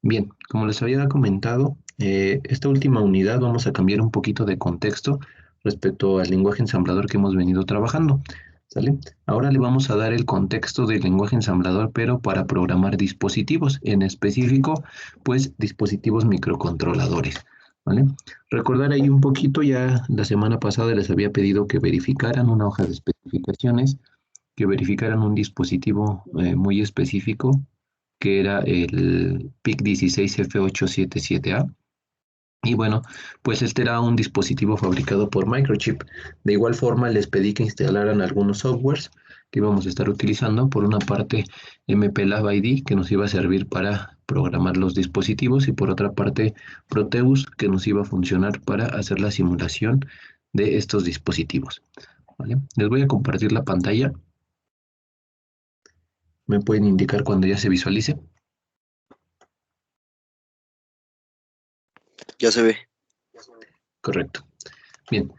Bien, como les había comentado, esta última unidad vamos a cambiar un poquito de contexto respecto al lenguaje ensamblador que hemos venido trabajando, ¿sale? Ahora le vamos a dar el contexto del lenguaje ensamblador, pero para programar dispositivos, en específico, pues dispositivos microcontroladores, ¿vale? Recordar ahí un poquito, ya la semana pasada les había pedido que verificaran una hoja de especificaciones, que verificaran un dispositivo muy específico que era el PIC16F877A. Y bueno, pues este era un dispositivo fabricado por Microchip. De igual forma, les pedí que instalaran algunos softwares que íbamos a estar utilizando. Por una parte, MPLAB ID, que nos iba a servir para programar los dispositivos, y por otra parte, Proteus, que nos iba a funcionar para hacer la simulación de estos dispositivos. ¿Vale? Les voy a compartir la pantalla. ¿Me pueden indicar cuando ya se visualice? Ya se ve. Correcto. Bien,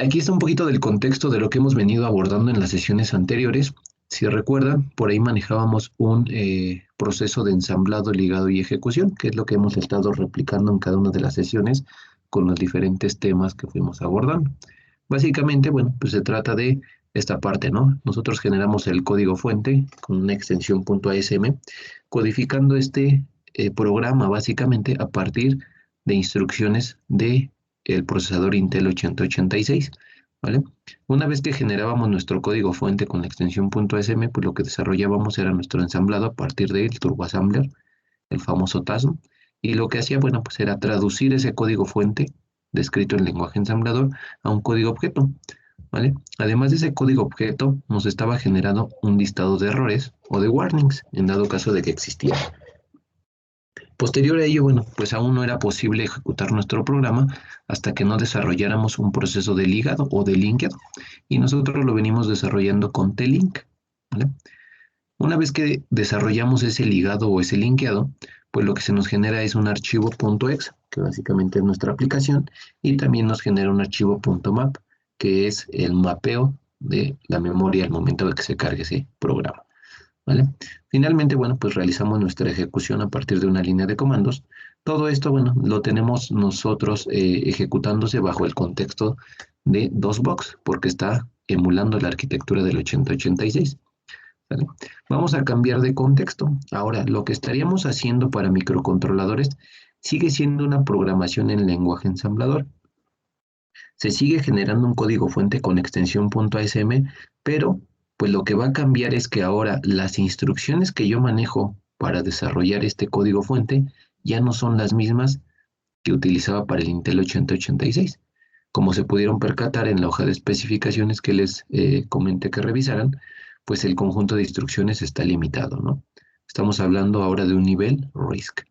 aquí está un poquito del contexto de lo que hemos venido abordando en las sesiones anteriores. Si recuerdan, por ahí manejábamos un proceso de ensamblado, ligado y ejecución, que es lo que hemos estado replicando en cada una de las sesiones con los diferentes temas que fuimos abordando. Básicamente, bueno, pues se trata de esta parte, ¿no? Nosotros generamos el código fuente con una extensión .asm, codificando este programa básicamente a partir de instrucciones de el procesador Intel 8086, ¿vale? Una vez que generábamos nuestro código fuente con la extensión .asm, pues lo que desarrollábamos era nuestro ensamblado a partir del turboassembler, el famoso TASM, y lo que hacía, bueno, pues era traducir ese código fuente descrito en lenguaje ensamblador a un código objeto, ¿vale? Además de ese código objeto, nos estaba generando un listado de errores o de warnings, en dado caso de que existiera. Posterior a ello, bueno, pues aún no era posible ejecutar nuestro programa hasta que no desarrolláramos un proceso de ligado o de linked, y nosotros lo venimos desarrollando con T-Link, ¿vale? Una vez que desarrollamos ese ligado o ese linkeado, pues lo que se nos genera es un archivo .exe, que básicamente es nuestra aplicación, y también nos genera un archivo .map, que es el mapeo de la memoria al momento de que se cargue ese programa, ¿vale? Finalmente, bueno, pues realizamos nuestra ejecución a partir de una línea de comandos. Todo esto, bueno, lo tenemos nosotros ejecutándose bajo el contexto de DOSBox, porque está emulando la arquitectura del 8086. ¿Vale? Vamos a cambiar de contexto. Ahora, lo que estaríamos haciendo para microcontroladores sigue siendo una programación en lenguaje ensamblador. Se sigue generando un código fuente con extensión .asm, pero pues lo que va a cambiar es que ahora las instrucciones que yo manejo para desarrollar este código fuente ya no son las mismas que utilizaba para el Intel 8086. Como se pudieron percatar en la hoja de especificaciones que les comenté que revisaran, pues el conjunto de instrucciones está limitado, ¿no? Estamos hablando ahora de un nivel RISC,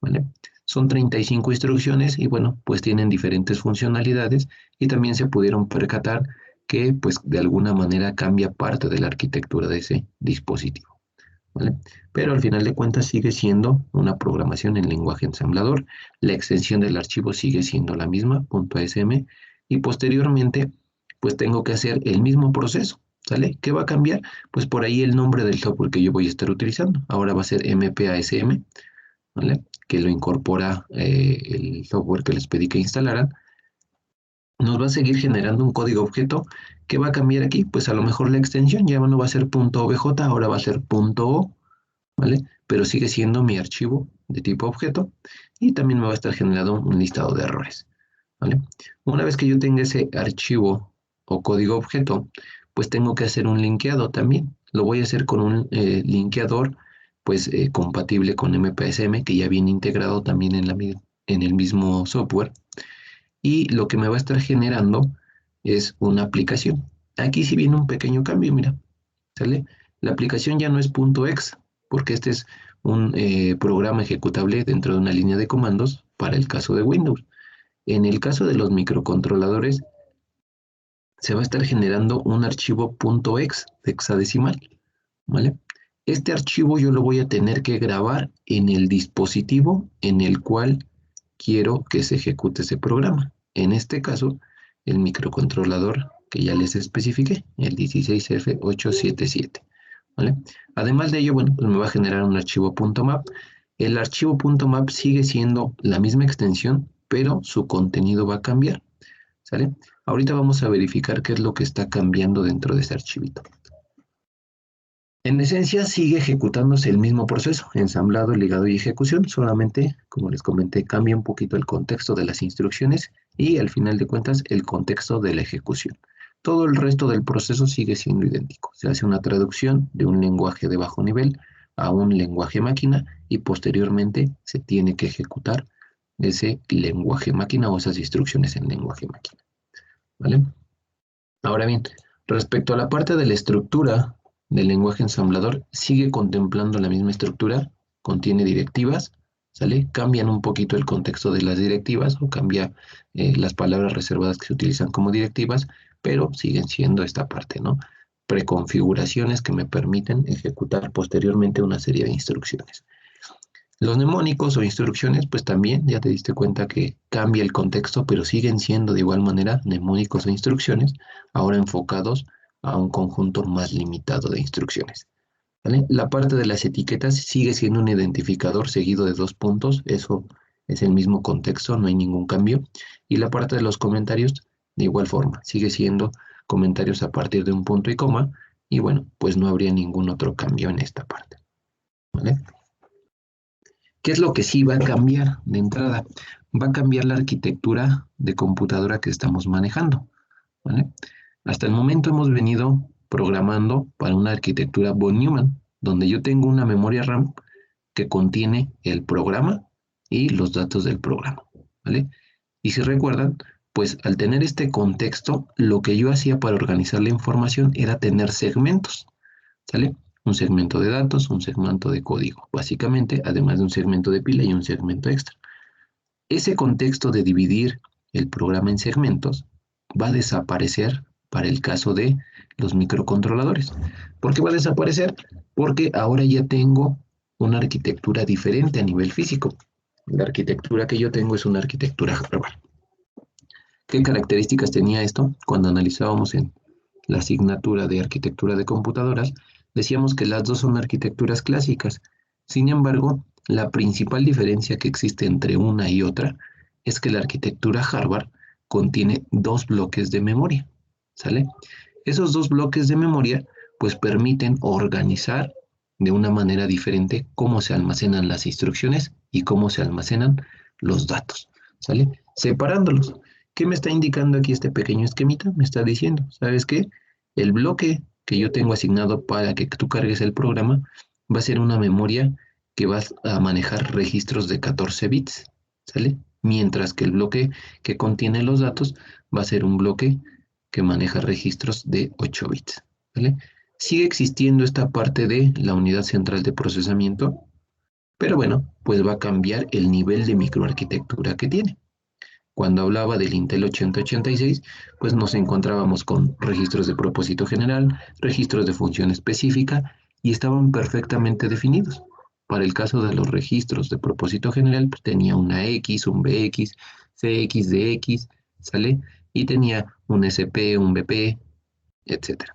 ¿vale? Son 35 instrucciones y bueno, pues tienen diferentes funcionalidades, y también se pudieron percatar que pues de alguna manera cambia parte de la arquitectura de ese dispositivo, ¿vale? Pero al final de cuentas sigue siendo una programación en lenguaje ensamblador. La extensión del archivo sigue siendo la misma, .asm, y posteriormente pues tengo que hacer el mismo proceso, ¿sale? ¿Qué va a cambiar? Pues por ahí el nombre del software que yo voy a estar utilizando. Ahora va a ser MPASM, ¿vale? Que lo incorpora el software que les pedí que instalaran. Nos va a seguir generando un código objeto. ¿Qué va a cambiar aquí? Pues a lo mejor la extensión ya no va a ser .obj, ahora va a ser .o, ¿vale? Pero sigue siendo mi archivo de tipo objeto, y también me va a estar generando un listado de errores, ¿vale? Una vez que yo tenga ese archivo o código objeto, pues tengo que hacer un linkeado también. Lo voy a hacer con un linkeador pues compatible con MPSM, que ya viene integrado también en el mismo software, y lo que me va a estar generando es una aplicación. Aquí sí viene un pequeño cambio, mira, ¿sale? La aplicación ya no es .exe, porque este es un programa ejecutable dentro de una línea de comandos para el caso de Windows. En el caso de los microcontroladores, se va a estar generando un archivo .exe hexadecimal, ¿vale? Este archivo yo lo voy a tener que grabar en el dispositivo en el cual quiero que se ejecute ese programa. En este caso, el microcontrolador que ya les especifiqué, el 16F877, ¿vale? Además de ello, bueno, pues me va a generar un archivo .map, El archivo .map sigue siendo la misma extensión, pero su contenido va a cambiar, ¿sale? Ahorita vamos a verificar qué es lo que está cambiando dentro de ese archivito. En esencia sigue ejecutándose el mismo proceso, ensamblado, ligado y ejecución, solamente, como les comenté, cambia un poquito el contexto de las instrucciones y al final de cuentas el contexto de la ejecución. Todo el resto del proceso sigue siendo idéntico. Se hace una traducción de un lenguaje de bajo nivel a un lenguaje máquina y posteriormente se tiene que ejecutar ese lenguaje máquina o esas instrucciones en lenguaje máquina, ¿vale? Ahora bien, respecto a la parte de la estructura del lenguaje ensamblador, sigue contemplando la misma estructura, contiene directivas, ¿sale? Cambian un poquito el contexto de las directivas o cambia las palabras reservadas que se utilizan como directivas, pero siguen siendo esta parte, ¿no? Preconfiguraciones que me permiten ejecutar posteriormente una serie de instrucciones. Los mnemónicos o instrucciones, pues también ya te diste cuenta que cambia el contexto, pero siguen siendo de igual manera mnemónicos o instrucciones, ahora enfocados a un conjunto más limitado de instrucciones, ¿vale? La parte de las etiquetas sigue siendo un identificador seguido de 2 puntos, eso es el mismo contexto, no hay ningún cambio. Y la parte de los comentarios, de igual forma, sigue siendo comentarios a partir de un punto y coma, y bueno, pues no habría ningún otro cambio en esta parte, ¿vale? ¿Qué es lo que sí va a cambiar de entrada? Va a cambiar la arquitectura de computadora que estamos manejando, ¿vale? Hasta el momento hemos venido programando para una arquitectura von Neumann, donde yo tengo una memoria RAM que contiene el programa y los datos del programa, ¿vale? Y si recuerdan, pues al tener este contexto, lo que yo hacía para organizar la información era tener segmentos, ¿sale? Un segmento de datos, un segmento de código, básicamente, además de un segmento de pila y un segmento extra. Ese contexto de dividir el programa en segmentos va a desaparecer para el caso de los microcontroladores. ¿Por qué va a desaparecer? Porque ahora ya tengo una arquitectura diferente a nivel físico. La arquitectura que yo tengo es una arquitectura Harvard. ¿Qué características tenía esto? Cuando analizábamos en la asignatura de arquitectura de computadoras, decíamos que las dos son arquitecturas clásicas. Sin embargo, la principal diferencia que existe entre una y otra es que la arquitectura Harvard contiene 2 bloques de memoria, ¿sale? Esos 2 bloques de memoria pues permiten organizar de una manera diferente cómo se almacenan las instrucciones y cómo se almacenan los datos, ¿sale? Separándolos. ¿Qué me está indicando aquí este pequeño esquemita? Me está diciendo, ¿sabes qué? El bloque que yo tengo asignado para que tú cargues el programa va a ser una memoria que va a manejar registros de 14 bits, ¿sale? Mientras que el bloque que contiene los datos va a ser un bloque que maneja registros de 8 bits, ¿vale? Sigue existiendo esta parte de la unidad central de procesamiento, pero bueno, pues va a cambiar el nivel de microarquitectura que tiene. Cuando hablaba del Intel 8086, pues nos encontrábamos con registros de propósito general, registros de función específica y estaban perfectamente definidos. Para el caso de los registros de propósito general, pues tenía una X, un BX, CX, DX, ¿sale? Y tenía un SP, un BP, etcétera.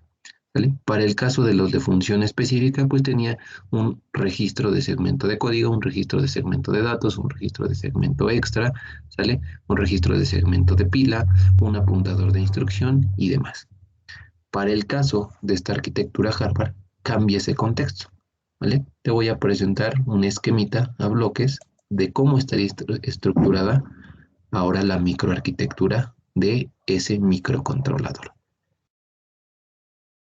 ¿Vale? Para el caso de los de función específica, pues tenía un registro de segmento de código, un registro de segmento de datos, un registro de segmento extra, ¿sale? Un registro de segmento de pila, un apuntador de instrucción y demás. Para el caso de esta arquitectura Harvard, cambia ese contexto, ¿vale? Te voy a presentar un esquemita a bloques de cómo estaría estructurada ahora la microarquitectura de ese microcontrolador.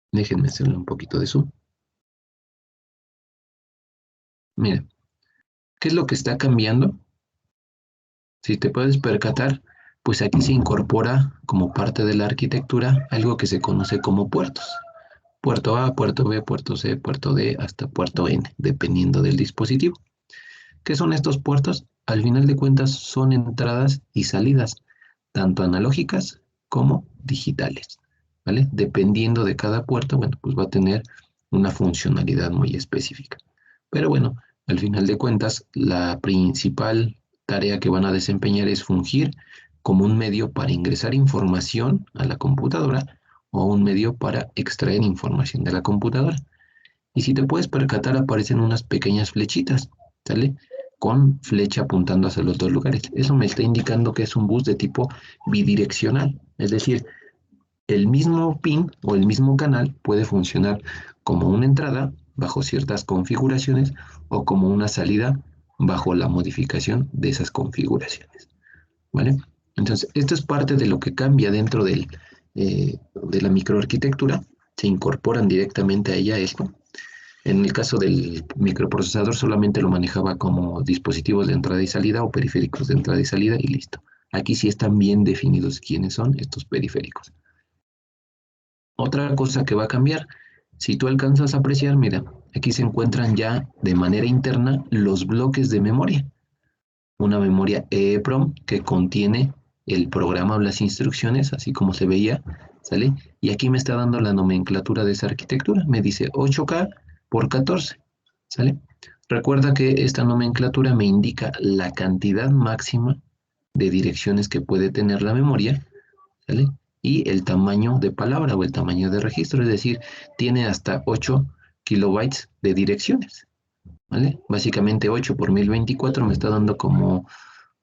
Déjenme hacerle un poquito de zoom. Mira, ¿qué es lo que está cambiando? Si te puedes percatar, pues aquí se incorpora como parte de la arquitectura algo que se conoce como puertos. Puerto A, puerto B, puerto C, puerto D, hasta puerto N, dependiendo del dispositivo. ¿Qué son estos puertos? Al final de cuentas son entradas y salidas, tanto analógicas como digitales, ¿vale? Dependiendo de cada puerto, bueno, pues va a tener una funcionalidad muy específica. Pero bueno, al final de cuentas, la principal tarea que van a desempeñar es fungir como un medio para ingresar información a la computadora o un medio para extraer información de la computadora. Y si te puedes percatar, aparecen unas pequeñas flechitas, ¿sale? con flecha apuntando hacia los dos lugares. Eso me está indicando que es un bus de tipo bidireccional, es decir, el mismo pin o el mismo canal puede funcionar como una entrada bajo ciertas configuraciones o como una salida bajo la modificación de esas configuraciones, ¿vale? Entonces, esto es parte de lo que cambia dentro de la microarquitectura. Se incorporan directamente a ella esto. En el caso del microprocesador solamente lo manejaba como dispositivos de entrada y salida o periféricos de entrada y salida y listo. Aquí sí están bien definidos quiénes son estos periféricos. Otra cosa que va a cambiar, si tú alcanzas a apreciar, mira, aquí se encuentran ya de manera interna los bloques de memoria. Una memoria EEPROM que contiene el programa o las instrucciones, así como se veía, ¿sale? Y aquí me está dando la nomenclatura de esa arquitectura. Me dice 8K por 14, ¿sale? Recuerda que esta nomenclatura me indica la cantidad máxima de direcciones que puede tener la memoria, ¿sale? Y el tamaño de palabra o el tamaño de registro, es decir, tiene hasta 8 kilobytes de direcciones, ¿vale? Básicamente 8 por 1024 me está dando como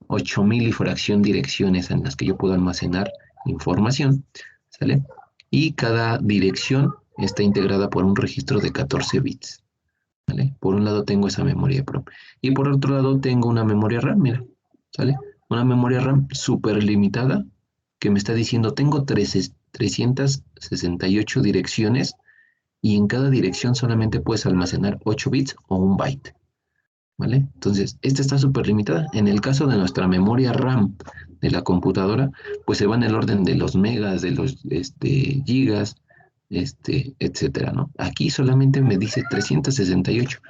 8000 y fracción direcciones en las que yo puedo almacenar información, ¿sale? Y cada dirección está integrada por un registro de 14 bits, ¿vale? Por un lado tengo esa memoria PROM y por otro lado tengo una memoria RAM, mira, ¿sale? Una memoria RAM súper limitada que me está diciendo tengo 368 direcciones y en cada dirección solamente puedes almacenar 8 bits o un byte, ¿vale? Entonces, esta está súper limitada. En el caso de nuestra memoria RAM de la computadora, pues se va en el orden de los megas, de los gigas, etcétera, ¿no? Aquí solamente me dice 368.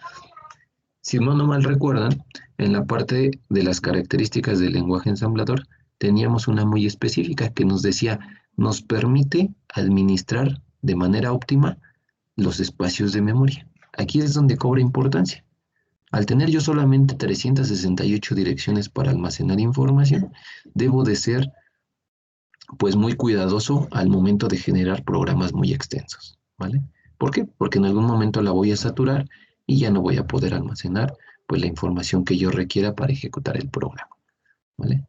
Si no mal recuerdan, en la parte de las características del lenguaje ensamblador, teníamos una muy específica que nos decía, nos permite administrar de manera óptima los espacios de memoria. Aquí es donde cobra importancia. Al tener yo solamente 368 direcciones para almacenar información, debo de ser pues muy cuidadoso al momento de generar programas muy extensos, ¿vale? ¿Por qué? Porque en algún momento la voy a saturar y ya no voy a poder almacenar pues la información que yo requiera para ejecutar el programa, ¿vale?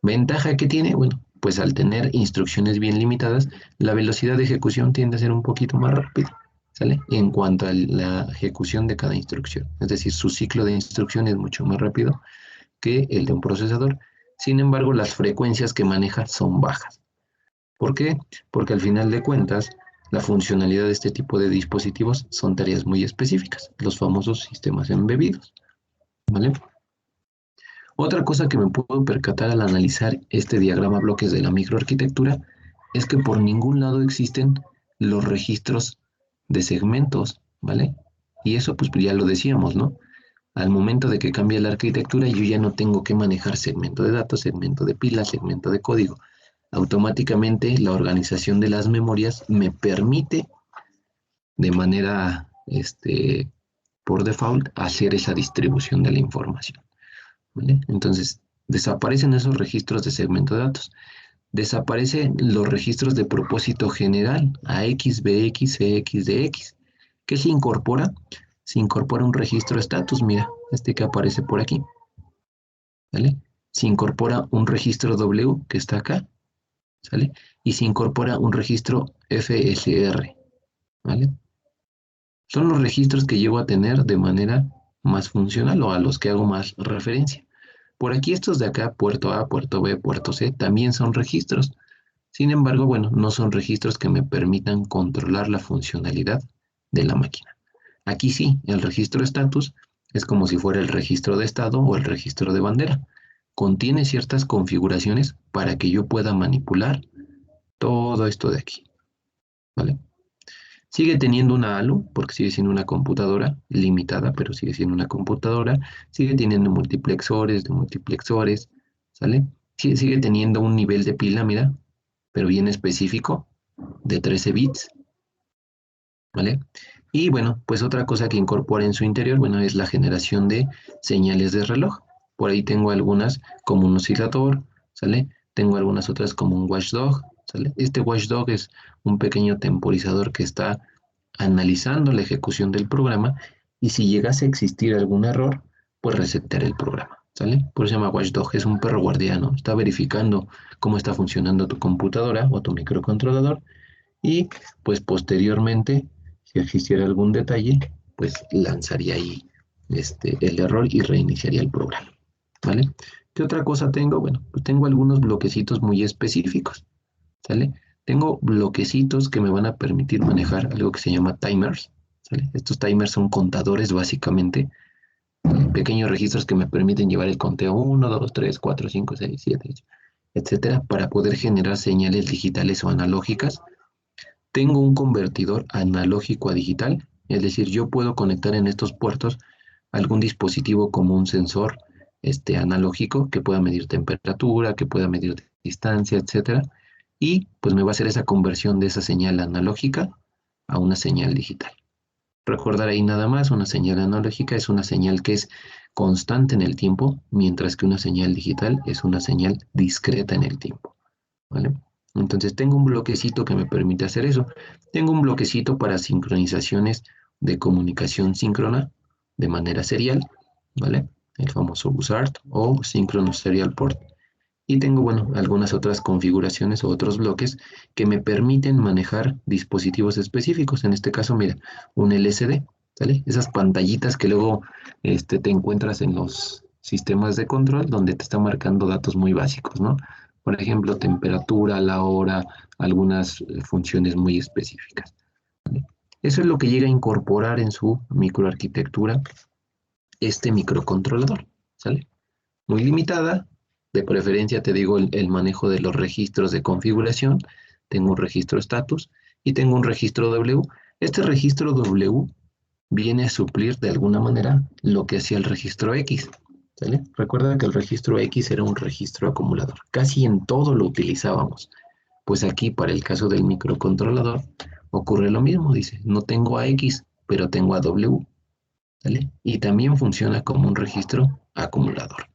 ¿Ventaja que tiene? Bueno, pues al tener instrucciones bien limitadas, la velocidad de ejecución tiende a ser un poquito más rápida, ¿sale? En cuanto a la ejecución de cada instrucción. Es decir, su ciclo de instrucción es mucho más rápido que el de un procesador. Sin embargo, las frecuencias que maneja son bajas. ¿Por qué? Porque al final de cuentas, la funcionalidad de este tipo de dispositivos son tareas muy específicas, los famosos sistemas embebidos, ¿vale? Otra cosa que me puedo percatar al analizar este diagrama bloques de la microarquitectura es que por ningún lado existen los registros de segmentos, ¿vale? Y eso pues ya lo decíamos, ¿no? Al momento de que cambie la arquitectura, yo ya no tengo que manejar segmento de datos, segmento de pila, segmento de código. Automáticamente la organización de las memorias me permite de manera, por default, hacer esa distribución de la información, ¿vale? Entonces, desaparecen esos registros de segmento de datos. Desaparecen los registros de propósito general, AX, BX, CX, DX. ¿Qué se incorpora? Se incorpora un registro status, mira, este que aparece por aquí, ¿vale? Se incorpora un registro W que está acá, ¿sale? Y se incorpora un registro FSR, ¿vale? Son los registros que llego a tener de manera más funcional o a los que hago más referencia. Por aquí estos de acá, puerto A, puerto B, puerto C, también son registros. Sin embargo, bueno, no son registros que me permitan controlar la funcionalidad de la máquina. Aquí sí, el registro status es como si fuera el registro de estado o el registro de bandera. Contiene ciertas configuraciones para que yo pueda manipular todo esto de aquí, ¿vale? Sigue teniendo una ALU, porque sigue siendo una computadora limitada, pero sigue siendo una computadora. Sigue teniendo multiplexores de multiplexores, ¿sale? Sigue teniendo un nivel de pila, mira, pero bien específico, de 13 bits, ¿vale? Y bueno, pues otra cosa que incorpora en su interior, bueno, es la generación de señales de reloj. Por ahí tengo algunas como un oscilador, ¿sale? Tengo algunas otras como un watchdog, ¿sale? Este watchdog es un pequeño temporizador que está analizando la ejecución del programa y si llegase a existir algún error, pues resetear el programa, ¿sale? Por eso se llama Watchdog, es un perro guardiano, está verificando cómo está funcionando tu computadora o tu microcontrolador y pues posteriormente, si existiera algún detalle, pues lanzaría ahí el error y reiniciaría el programa, ¿vale? ¿Qué otra cosa tengo? Bueno, pues tengo algunos bloquecitos muy específicos, ¿sale? Tengo bloquecitos que me van a permitir manejar algo que se llama timers, ¿sale? Estos timers son contadores básicamente, pequeños registros que me permiten llevar el conteo 1, 2, 3, 4, 5, 6, 7, 8, etcétera, para poder generar señales digitales o analógicas. Tengo un convertidor analógico a digital, es decir, yo puedo conectar en estos puertos algún dispositivo como un sensor analógico que pueda medir temperatura, que pueda medir distancia, etcétera, y pues me va a hacer esa conversión de esa señal analógica a una señal digital. Recordar ahí nada más, una señal analógica es una señal que es constante en el tiempo, mientras que una señal digital es una señal discreta en el tiempo, ¿vale? Entonces tengo un bloquecito que me permite hacer eso. Tengo un bloquecito para sincronizaciones de comunicación síncrona de manera serial, ¿vale? El famoso BUSART o Synchronous Serial Port. Y tengo, bueno, algunas otras configuraciones o otros bloques que me permiten manejar dispositivos específicos. En este caso, mira, un LCD, ¿sale? Esas pantallitas que luego te encuentras en los sistemas de control donde te está marcando datos muy básicos, ¿no? Por ejemplo, temperatura, la hora, algunas funciones muy específicas, ¿vale? Eso es lo que llega a incorporar en su microarquitectura este microcontrolador, ¿sale? Muy limitada. De preferencia te digo el manejo de los registros de configuración. Tengo un registro status y tengo un registro W. Este registro W viene a suplir de alguna manera lo que hacía el registro X, ¿sale? Recuerda que el registro X era un registro acumulador. Casi en todo lo utilizábamos. Pues aquí, para el caso del microcontrolador, ocurre lo mismo. Dice, no tengo a X, pero tengo a W, ¿sale? Y también funciona como un registro acumulador,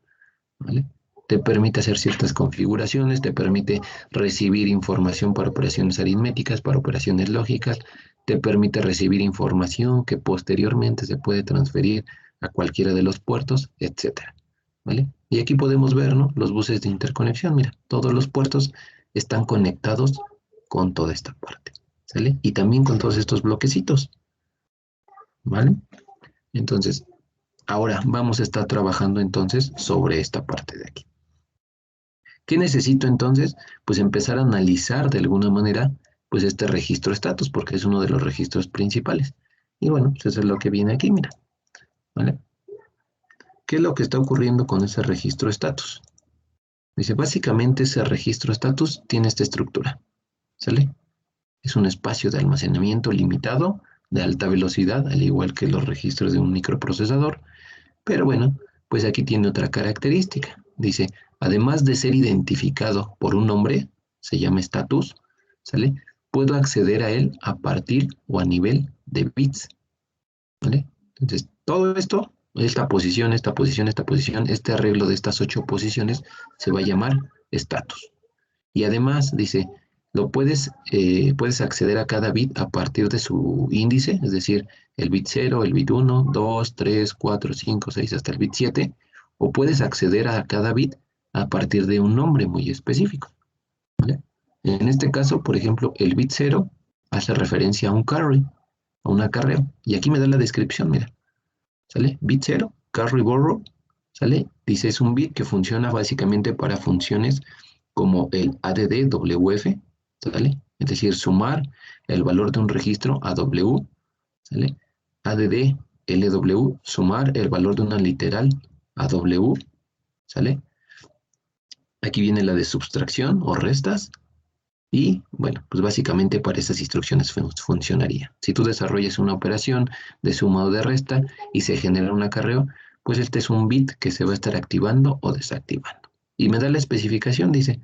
¿vale? Te permite hacer ciertas configuraciones, te permite recibir información para operaciones aritméticas, para operaciones lógicas, te permite recibir información que posteriormente se puede transferir a cualquiera de los puertos, etcétera, ¿vale? Y aquí podemos ver, ¿no?, los buses de interconexión. Mira, todos los puertos están conectados con toda esta parte, ¿sale? Y también con todos estos bloquecitos, ¿vale? Entonces, ahora vamos a estar trabajando entonces sobre esta parte de aquí. ¿Qué necesito entonces? Pues empezar a analizar de alguna manera pues este registro estatus, porque es uno de los registros principales. Y bueno, pues eso es lo que viene aquí, mira, ¿vale? ¿Qué es lo que está ocurriendo con ese registro estatus? Dice, básicamente ese registro estatus tiene esta estructura, ¿sale? Es un espacio de almacenamiento limitado, de alta velocidad, al igual que los registros de un microprocesador. Pero bueno, pues aquí tiene otra característica. Dice, además de ser identificado por un nombre, se llama status, ¿sale? Puedo acceder a él a partir o a nivel de bits, ¿vale? Entonces, todo esto, esta posición, esta posición, esta posición, este arreglo de estas 8 posiciones se va a llamar status. Y además, dice, puedes acceder a cada bit a partir de su índice, es decir, el bit 0, el bit 1, 2, 3, 4, 5, 6, hasta el bit 7, o puedes acceder a cada bit a partir de un nombre muy específico, ¿vale? En este caso, por ejemplo, el bit 0 hace referencia a un carry, a un acarreo, y aquí me da la descripción, mira, ¿sale? Bit 0, carry borrow, ¿sale? Dice, es un bit que funciona básicamente para funciones como el ADD-WF, ¿sale? Es decir, sumar el valor de un registro a W, ¿sale? ADD-LW, sumar el valor de una literal a W, ¿sale? Aquí viene la de subtracción o restas. Y bueno, pues básicamente para esas instrucciones funcionaría. Si tú desarrollas una operación de suma o de resta y se genera un acarreo, pues este es un bit que se va a estar activando o desactivando. Y me da la especificación, dice,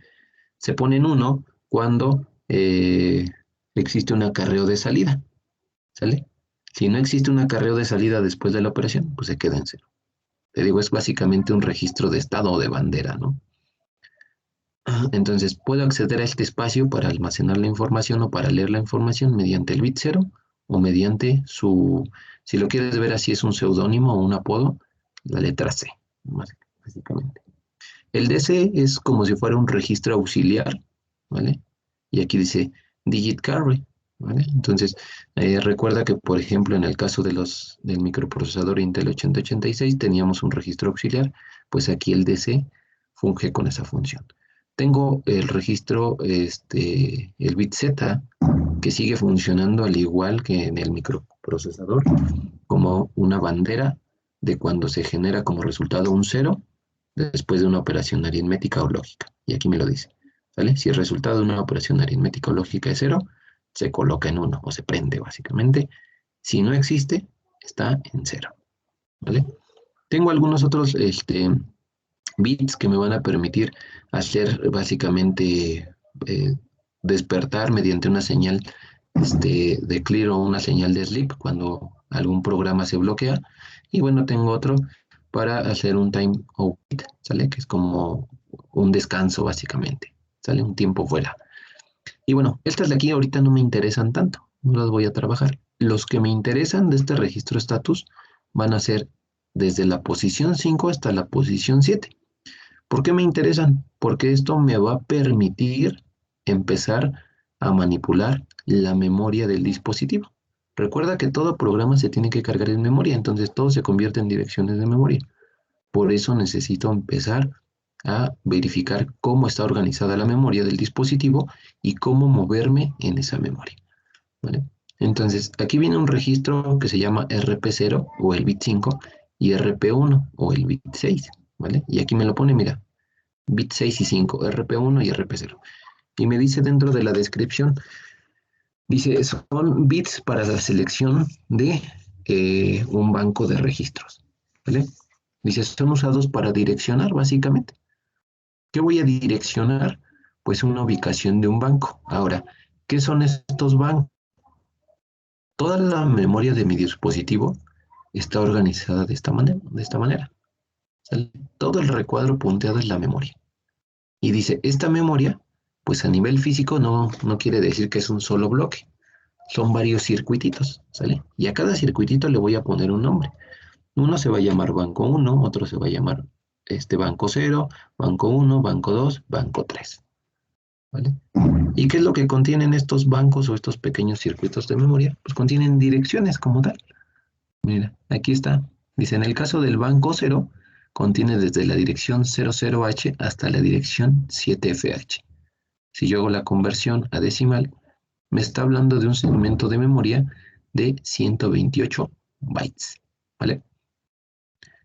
se pone en 1 cuando existe un acarreo de salida, ¿sale? Si no existe un acarreo de salida después de la operación, pues se queda en 0. Te digo, es básicamente un registro de estado o de bandera, ¿no? Entonces, puedo acceder a este espacio para almacenar la información o para leer la información mediante el bit 0 o mediante su, si lo quieres ver así, es un seudónimo o un apodo la letra C, básicamente. El DC es como si fuera un registro auxiliar, ¿vale? Y aquí dice digit carry, ¿vale? Entonces, recuerda que, por ejemplo, en el caso del microprocesador Intel 8086 teníamos un registro auxiliar, pues aquí el DC funge con esa función. Tengo el registro, el bit Z, que sigue funcionando al igual que en el microprocesador, como una bandera de cuando se genera como resultado un 0 después de una operación aritmética o lógica. Y aquí me lo dice, ¿vale? Si el resultado de una operación aritmética o lógica es 0, se coloca en 1 o se prende básicamente. Si no existe, está en 0, ¿vale? Tengo algunos otros bits que me van a permitir hacer básicamente eh, despertar mediante una señal de clear o una señal de sleep cuando algún programa se bloquea. Y bueno, tengo otro para hacer un time out, ¿sale? Que es como un descanso básicamente, ¿sale? Un tiempo fuera. Y bueno, estas de aquí ahorita no me interesan tanto, no las voy a trabajar. Los que me interesan de este registro status van a ser desde la posición 5 hasta la posición 7. ¿Por qué me interesan? Porque esto me va a permitir empezar a manipular la memoria del dispositivo. Recuerda que todo programa se tiene que cargar en memoria, entonces todo se convierte en direcciones de memoria. Por eso necesito empezar a verificar cómo está organizada la memoria del dispositivo y cómo moverme en esa memoria, ¿vale? Entonces, aquí viene un registro que se llama RP0 o el bit 5 y RP1 o el bit 6, ¿vale? Y aquí me lo pone, mira, bit 6 y 5, RP1 y RP0. Y me dice dentro de la descripción, dice, son bits para la selección de un banco de registros, ¿vale? Dice, son usados para direccionar básicamente. ¿Qué voy a direccionar? Pues una ubicación de un banco. Ahora, ¿qué son estos bancos? Toda la memoria de mi dispositivo está organizada de esta manera, ¿sale? Todo el recuadro punteado es la memoria. Y dice, esta memoria, pues a nivel físico no quiere decir que es un solo bloque. Son varios circuititos, ¿sale? Y a cada circuitito le voy a poner un nombre. Uno se va a llamar banco 1, otro se va a llamar banco 0, banco 1, banco 2, banco 3, ¿vale? ¿Y qué es lo que contienen estos bancos o estos pequeños circuitos de memoria? Pues contienen direcciones como tal. Mira, aquí está. Dice, en el caso del banco 0, contiene desde la dirección 00H hasta la dirección 7FH. Si yo hago la conversión a decimal, me está hablando de un segmento de memoria de 128 bytes, ¿vale?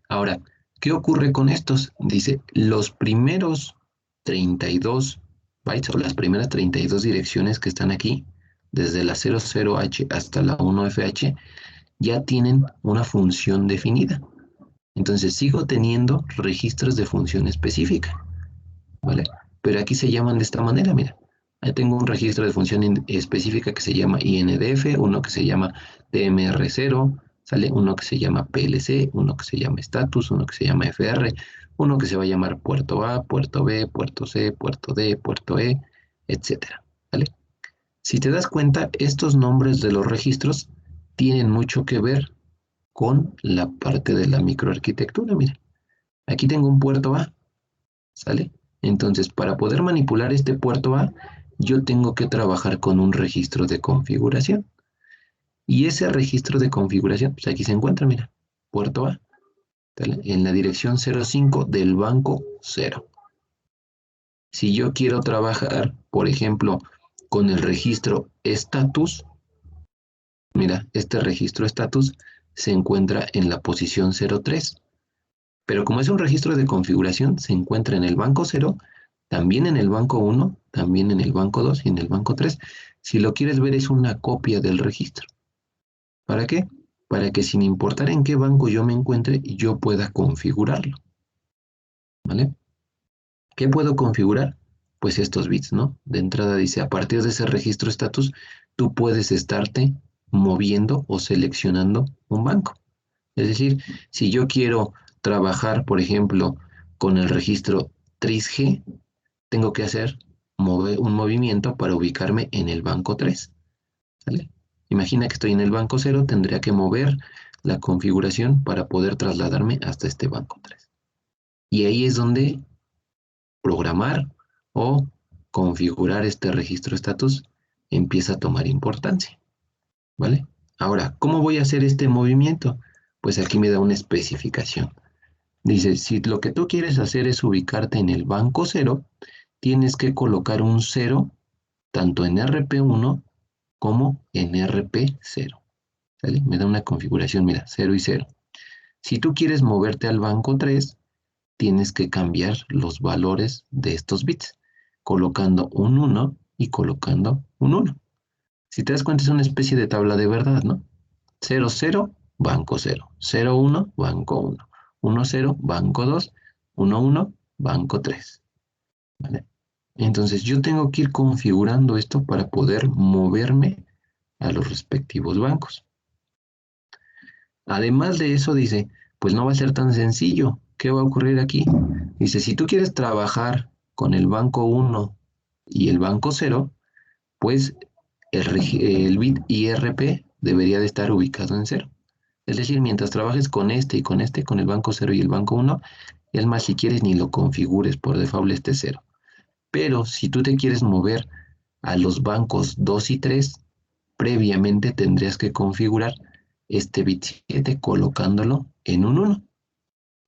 Ahora, ¿qué ocurre con estos? Dice, los primeros 32 bytes o las primeras 32 direcciones que están aquí, desde la 00H hasta la 1FH, ya tienen una función definida. Entonces sigo teniendo registros de función específica, ¿vale? Pero aquí se llaman de esta manera, mira. Ahí tengo un registro de función específica que se llama INDF, uno que se llama DMR0, sale uno que se llama PLC, uno que se llama status, uno que se llama FR, uno que se va a llamar puerto A, puerto B, puerto C, puerto D, puerto E, etcétera, ¿vale? Si te das cuenta, estos nombres de los registros tienen mucho que ver con la parte de la microarquitectura, mira. Aquí tengo un puerto A, ¿sale? Entonces, para poder manipular este puerto A, yo tengo que trabajar con un registro de configuración. Y ese registro de configuración, pues aquí se encuentra, mira, puerto A, ¿sale? En la dirección 05 del banco 0. Si yo quiero trabajar, por ejemplo, con el registro status, mira, este registro status se encuentra en la posición 03. Pero como es un registro de configuración, se encuentra en el banco 0, también en el banco 1, también en el banco 2 y en el banco 3. Si lo quieres ver, es una copia del registro. ¿Para qué? Para que sin importar en qué banco yo me encuentre, yo pueda configurarlo. ¿Vale? ¿Qué puedo configurar? Pues estos bits, ¿no? De entrada dice, a partir de ese registro status, tú puedes estarte moviendo o seleccionando un banco. Es decir, si yo quiero trabajar, por ejemplo, con el registro 3G, tengo que hacer un movimiento para ubicarme en el banco 3, ¿sale? Imagina que estoy en el banco 0, tendría que mover la configuración para poder trasladarme hasta este banco 3. Y ahí es donde programar o configurar este registro estatus empieza a tomar importancia, ¿vale? Ahora, ¿cómo voy a hacer este movimiento? Pues aquí me da una especificación. Dice, si lo que tú quieres hacer es ubicarte en el banco 0, tienes que colocar un 0 tanto en RP1 como en RP0. ¿Sale? Me da una configuración, mira, 0 y 0. Si tú quieres moverte al banco 3, tienes que cambiar los valores de estos bits, colocando un 1 y colocando un 1. Si te das cuenta, es una especie de tabla de verdad, ¿no? 0, 0, banco 0. 0, 1, banco 1. 1, 0, banco 2. 1, 1, banco 3. ¿Vale? Entonces yo tengo que ir configurando esto para poder moverme a los respectivos bancos. Además de eso, dice, pues no va a ser tan sencillo. ¿Qué va a ocurrir aquí? Dice, si tú quieres trabajar con el banco 1 y el banco 0, pues el bit IRP debería de estar ubicado en 0. Es decir, mientras trabajes con este, con el banco 0 y el banco 1, es más, si quieres ni lo configures, por default este 0. Pero si tú te quieres mover a los bancos 2 y 3, previamente tendrías que configurar este bit 7 colocándolo en un 1.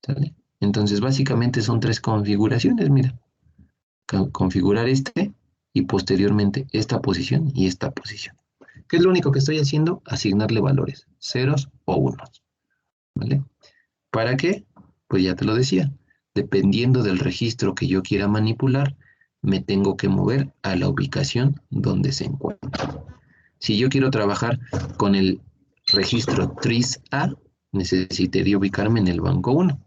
¿Sale? Entonces, básicamente son tres configuraciones, mira. Configurar este y posteriormente esta posición y esta posición. ¿Qué es lo único que estoy haciendo? Asignarle valores, ceros o unos. ¿Vale? ¿Para qué? Pues ya te lo decía. Dependiendo del registro que yo quiera manipular, me tengo que mover a la ubicación donde se encuentra. Si yo quiero trabajar con el registro TRIS A, necesitaría ubicarme en el banco 1.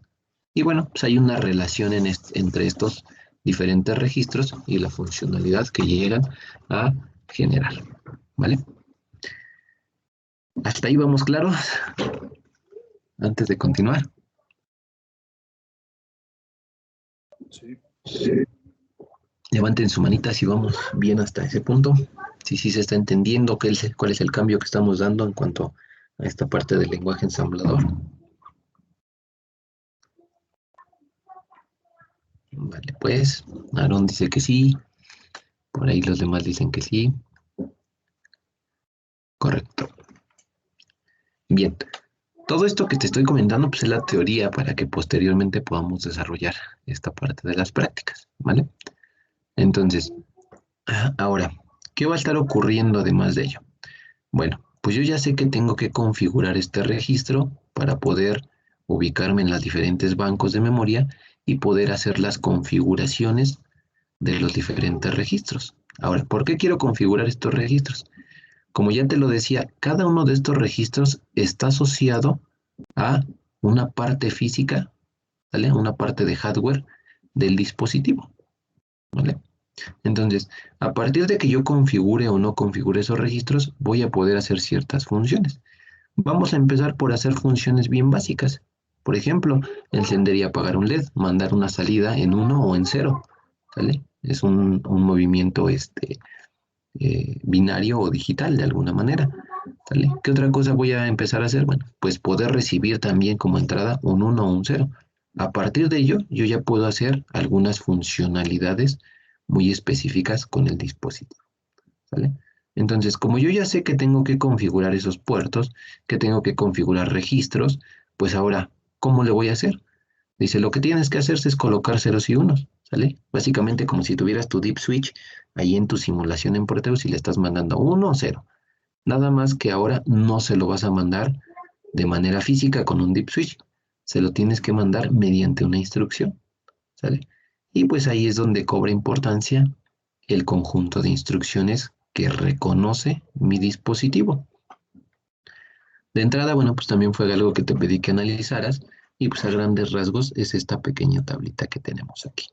Y bueno, pues hay una relación entre estos diferentes registros y la funcionalidad que llegan a generar. ¿Vale? Hasta ahí vamos claros. Antes de continuar. Sí. Levanten su manita si vamos bien hasta ese punto. Si sí se está entendiendo cuál es el cambio que estamos dando en cuanto a esta parte del lenguaje ensamblador. Vale, pues Aaron dice que sí. Por ahí los demás dicen que sí. Correcto. Bien. Todo esto que te estoy comentando pues, es la teoría para que posteriormente podamos desarrollar esta parte de las prácticas, ¿vale? Entonces, ahora, ¿qué va a estar ocurriendo además de ello? Bueno, pues yo ya sé que tengo que configurar este registro para poder ubicarme en los diferentes bancos de memoria y poder hacer las configuraciones de los diferentes registros. Ahora, ¿por qué quiero configurar estos registros? Como ya te lo decía, cada uno de estos registros está asociado a una parte física, ¿vale? Una parte de hardware del dispositivo, ¿vale? Entonces, a partir de que yo configure o no configure esos registros, voy a poder hacer ciertas funciones. Vamos a empezar por hacer funciones bien básicas. Por ejemplo, encender y apagar un LED, mandar una salida en 1 o en 0, ¿vale? Es un movimiento binario o digital de alguna manera. ¿Sale? ¿Qué otra cosa voy a empezar a hacer? Bueno, pues poder recibir también como entrada un 1 o un 0. A partir de ello, yo ya puedo hacer algunas funcionalidades muy específicas con el dispositivo. ¿Sale? Entonces, como yo ya sé que tengo que configurar esos puertos, que tengo que configurar registros, pues ahora, ¿cómo le voy a hacer? Dice, lo que tienes que hacer es colocar ceros y unos, ¿sale? Básicamente como si tuvieras tu deep switch ahí en tu simulación en Proteus y le estás mandando 1 o 0. Nada más que ahora no se lo vas a mandar de manera física con un deep switch. Se lo tienes que mandar mediante una instrucción, ¿sale? Y pues ahí es donde cobra importancia el conjunto de instrucciones que reconoce mi dispositivo. De entrada, bueno, pues también fue algo que te pedí que analizaras y pues a grandes rasgos es esta pequeña tablita que tenemos aquí,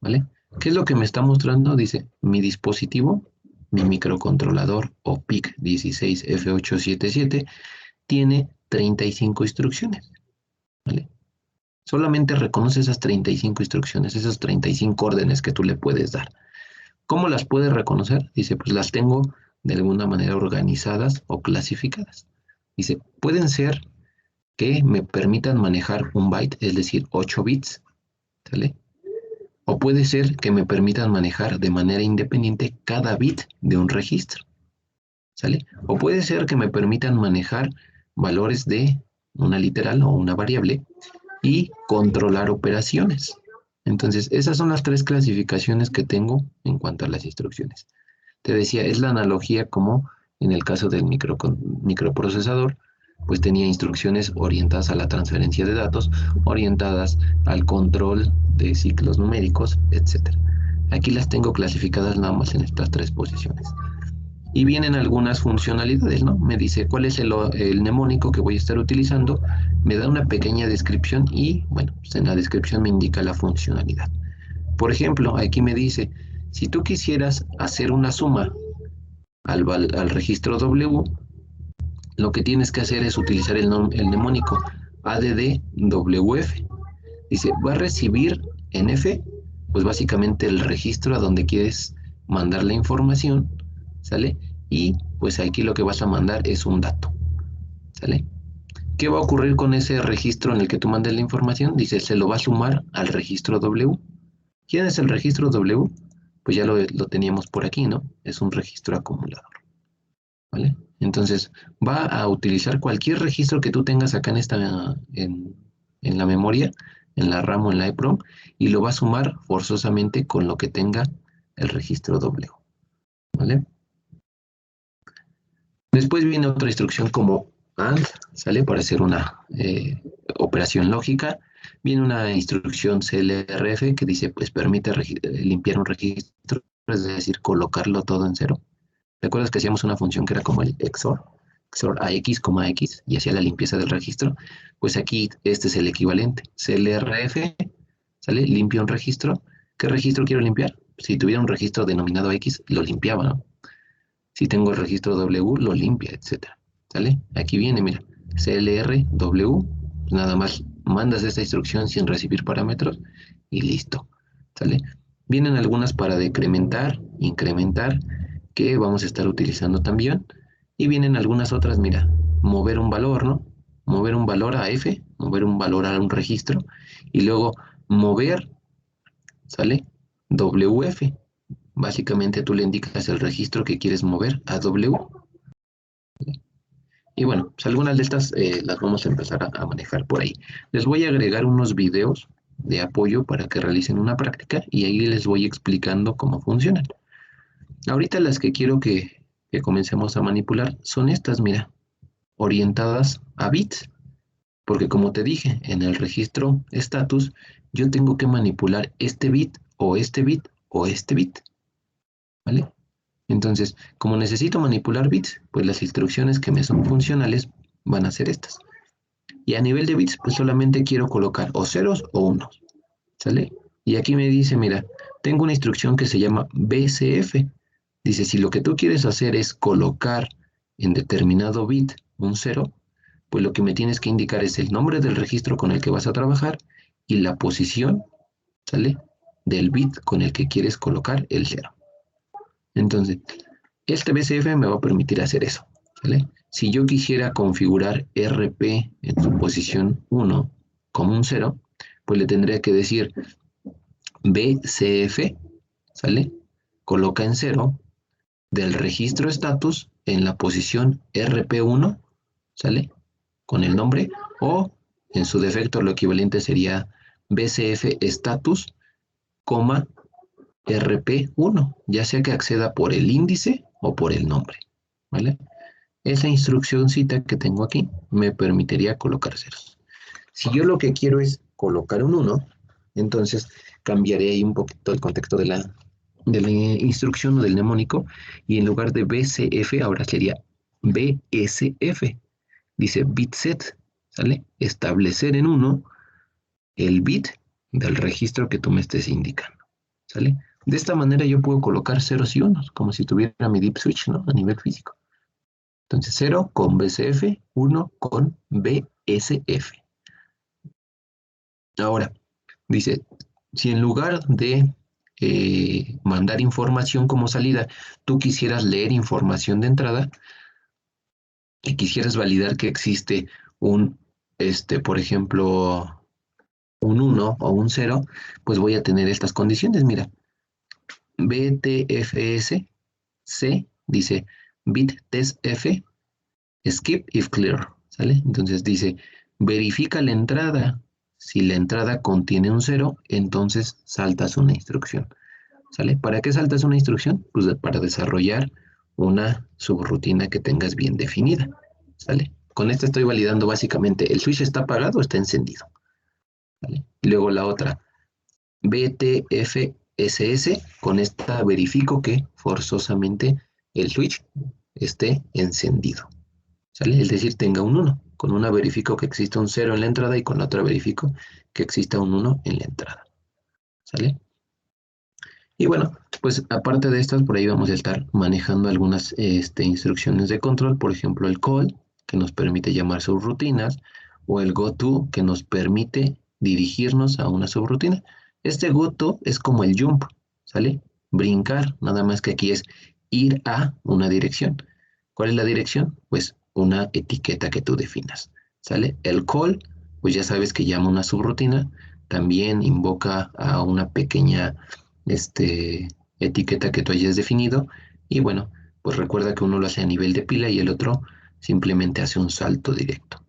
¿vale? ¿Qué es lo que me está mostrando? Dice, mi dispositivo, mi microcontrolador o PIC 16F877 tiene 35 instrucciones, ¿vale? Solamente reconoce esas 35 instrucciones, esas 35 órdenes que tú le puedes dar. ¿Cómo las puedes reconocer? Dice, pues las tengo de alguna manera organizadas o clasificadas. Dice, pueden ser que me permitan manejar un byte, es decir, 8 bits, ¿sale? O puede ser que me permitan manejar de manera independiente cada bit de un registro, ¿sale? O puede ser que me permitan manejar valores de una literal o una variable y controlar operaciones. Entonces, esas son las tres clasificaciones que tengo en cuanto a las instrucciones. Te decía, es la analogía como en el caso del microprocesador, pues tenía instrucciones orientadas a la transferencia de datos, orientadas al control de ciclos numéricos, etc. Aquí las tengo clasificadas nada más en estas tres posiciones. Y vienen algunas funcionalidades, ¿no? Me dice cuál es el mnemónico que voy a estar utilizando, me da una pequeña descripción y, bueno, pues en la descripción me indica la funcionalidad. Por ejemplo, aquí me dice, si tú quisieras hacer una suma al registro W, lo que tienes que hacer es utilizar el mnemónico ADDWF. Dice, va a recibir en F, pues básicamente el registro a donde quieres mandar la información, ¿sale? Y pues aquí lo que vas a mandar es un dato, ¿sale? ¿Qué va a ocurrir con ese registro en el que tú mandes la información? Dice, se lo va a sumar al registro W. ¿Quién es el registro W? Pues ya lo teníamos por aquí, ¿no? Es un registro acumulador, ¿vale? Entonces, va a utilizar cualquier registro que tú tengas acá en la memoria, en la RAM o en la EPROM, y lo va a sumar forzosamente con lo que tenga el registro W, ¿vale? Después viene otra instrucción como AND, ¿sale? Para hacer una operación lógica. Viene una instrucción CLRF que dice, pues permite limpiar un registro, es decir, colocarlo todo en cero. ¿Recuerdas que hacíamos una función que era como el XOR? XOR AX, X, y hacía la limpieza del registro. Pues aquí este es el equivalente. CLRF, ¿sale? Limpia un registro. ¿Qué registro quiero limpiar? Si tuviera un registro denominado X, lo limpiaba, ¿no? Si tengo el registro W, lo limpia, etcétera. ¿Sale? Aquí viene, mira, CLRW, nada más mandas esta instrucción sin recibir parámetros y listo. ¿Sale? Vienen algunas para decrementar, incrementar, que vamos a estar utilizando también. Y vienen algunas otras, mira, mover un valor, ¿no? Mover un valor a F, mover un valor a un registro, y luego mover, ¿sale? WF. Básicamente tú le indicas el registro que quieres mover a W. Y bueno, pues algunas de estas las vamos a empezar a manejar por ahí. Les voy a agregar unos videos de apoyo para que realicen una práctica y ahí les voy explicando cómo funcionan. Ahorita las que quiero que comencemos a manipular son estas, mira, orientadas a bits, porque como te dije, en el registro status yo tengo que manipular este bit o este bit o este bit, ¿vale? Entonces, como necesito manipular bits, pues las instrucciones que me son funcionales van a ser estas. Y a nivel de bits, pues solamente quiero colocar o ceros o unos, ¿sale? Y aquí me dice, mira, tengo una instrucción que se llama BCF. Dice, si lo que tú quieres hacer es colocar en determinado bit un cero, pues lo que me tienes que indicar es el nombre del registro con el que vas a trabajar y la posición, ¿sale? Del bit con el que quieres colocar el cero. Entonces, este BCF me va a permitir hacer eso, ¿vale? Si yo quisiera configurar RP en su posición 1 como un 0, pues le tendría que decir BCF, ¿sale? Coloca en 0 del registro status en la posición RP1, ¿sale? Con el nombre, o en su defecto lo equivalente sería BCF status, coma, RP1, ya sea que acceda por el índice o por el nombre, ¿vale? Esa instruccióncita que tengo aquí me permitiría colocar ceros. Si yo lo que quiero es colocar un 1, entonces cambiaré ahí un poquito el contexto de la instrucción o del mnemónico y en lugar de BCF ahora sería BSF. Dice bit set, ¿sale? Establecer en 1 el bit del registro que tú me estés indicando, ¿sale? De esta manera yo puedo colocar ceros y unos, como si tuviera mi deep switch, ¿no? A nivel físico. Entonces 0 con BCF, 1 con BSF. Ahora, dice, si en lugar de mandar información como salida, tú quisieras leer información de entrada y quisieras validar que existe un por ejemplo, un 1 o un 0, pues voy a tener estas condiciones. Mira, BTFS C dice bit test F skip if clear, ¿sale? Entonces dice, verifica la entrada. Si la entrada contiene un 0, entonces saltas una instrucción, ¿sale? ¿Para qué saltas una instrucción? Pues para desarrollar una subrutina que tengas bien definida, ¿sale? Con esta estoy validando básicamente, ¿el switch está apagado o está encendido? ¿Vale? Y luego la otra, BTFSS, con esta verifico que forzosamente el switch esté encendido, ¿sale? Es decir, tenga un 1. Con una verifico que exista un 0 en la entrada y con la otra verifico que exista un 1 en la entrada, ¿sale? Y bueno, pues aparte de estas, por ahí vamos a estar manejando algunas instrucciones de control, por ejemplo el call, que nos permite llamar subrutinas, o el goto, que nos permite dirigirnos a una subrutina. Este goto es como el jump, ¿sale? Brincar, nada más que aquí es ir a una dirección. ¿Cuál es la dirección? Pues una etiqueta que tú definas, ¿sale? El call, pues ya sabes que llama una subrutina, también invoca a una pequeña etiqueta que tú hayas definido. Y bueno, pues recuerda que uno lo hace a nivel de pila y el otro simplemente hace un salto directo,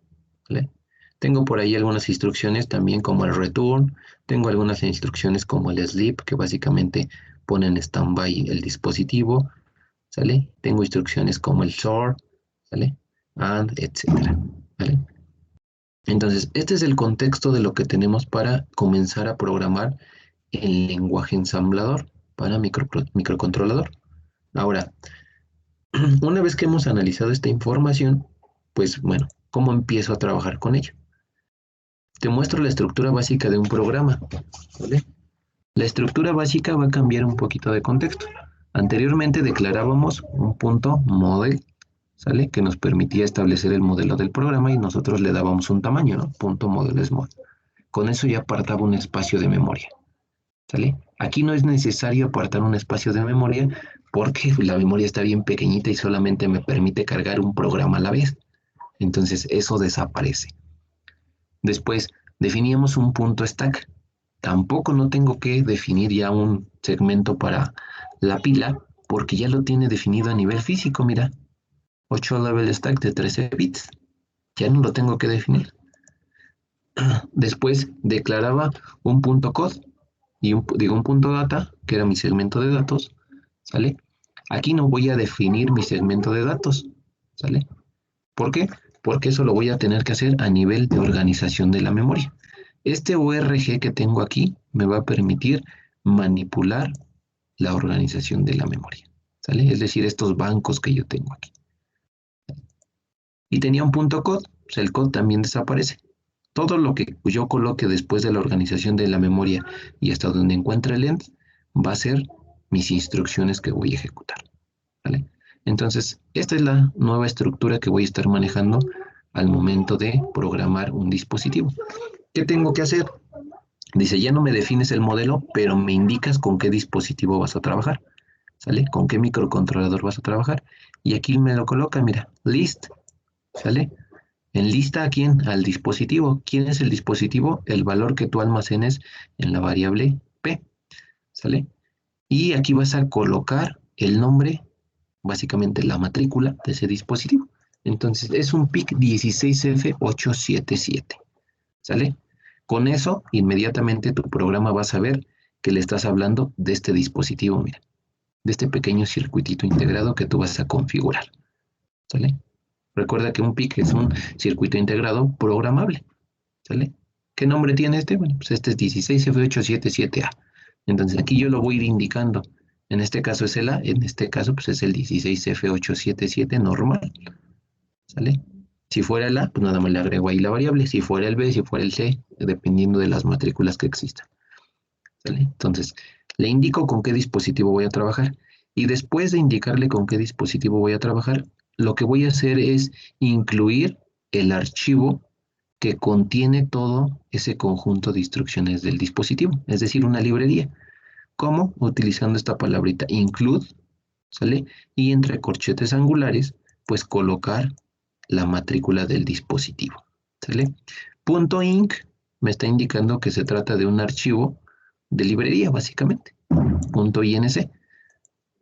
¿vale? Tengo por ahí algunas instrucciones también como el return, tengo algunas instrucciones como el sleep que básicamente pone en standby el dispositivo, ¿sale? Tengo instrucciones como el sort, ¿sale? And, etcétera, ¿vale? Entonces, este es el contexto de lo que tenemos para comenzar a programar el lenguaje ensamblador para microcontrolador. Ahora, una vez que hemos analizado esta información, pues bueno, ¿cómo empiezo a trabajar con ello? Te muestro la estructura básica de un programa, ¿vale? La estructura básica va a cambiar un poquito de contexto. Anteriormente declarábamos un punto model, ¿sale? Que nos permitía establecer el modelo del programa y nosotros le dábamos un tamaño, ¿no? Punto model es mod. Con eso ya apartaba un espacio de memoria, ¿sale? Aquí no es necesario apartar un espacio de memoria porque la memoria está bien pequeñita y solamente me permite cargar un programa a la vez. Entonces eso desaparece. Después definíamos un punto stack. Tampoco no tengo que definir ya un segmento para la pila porque ya lo tiene definido a nivel físico, mira. 8 level stack de 13 bits. Ya no lo tengo que definir. Después declaraba un punto code y un punto data, que era mi segmento de datos, ¿sale? Aquí no voy a definir mi segmento de datos, ¿sale? ¿Por qué? Porque eso lo voy a tener que hacer a nivel de organización de la memoria. Este ORG que tengo aquí me va a permitir manipular la organización de la memoria, ¿sale? Es decir, estos bancos que yo tengo aquí. Y tenía un punto code, pues el code también desaparece. Todo lo que yo coloque después de la organización de la memoria y hasta donde encuentre el end va a ser mis instrucciones que voy a ejecutar, ¿vale? Entonces, esta es la nueva estructura que voy a estar manejando al momento de programar un dispositivo. ¿Qué tengo que hacer? Dice, ya no me defines el modelo, pero me indicas con qué dispositivo vas a trabajar, ¿sale? Con qué microcontrolador vas a trabajar. Y aquí me lo coloca, mira, list, ¿sale? En lista a quién, al dispositivo. ¿Quién es el dispositivo? El valor que tú almacenes en la variable P, ¿sale? Y aquí vas a colocar el nombre, básicamente la matrícula de ese dispositivo. Entonces es un PIC 16F877, ¿sale? Con eso, inmediatamente tu programa va a saber que le estás hablando de este dispositivo, mira, de este pequeño circuitito integrado que tú vas a configurar, ¿sale? Recuerda que un PIC es un circuito integrado programable, ¿sale? ¿Qué nombre tiene este? Bueno, pues este es 16F877A. Entonces aquí yo lo voy a ir indicando. En este caso es el A, en este caso pues es el 16F877 normal, ¿sale? Si fuera el A, pues nada más le agrego ahí la variable. Si fuera el B, si fuera el C, dependiendo de las matrículas que existan, ¿sale? Entonces, le indico con qué dispositivo voy a trabajar. Y después de indicarle con qué dispositivo voy a trabajar, lo que voy a hacer es incluir el archivo que contiene todo ese conjunto de instrucciones del dispositivo, es decir, una librería. ¿Cómo? Utilizando esta palabrita include, ¿sale? Y entre corchetes angulares, pues colocar la matrícula del dispositivo, ¿Sale? Punto .inc me está indicando que se trata de un archivo de librería, básicamente. Punto .inc.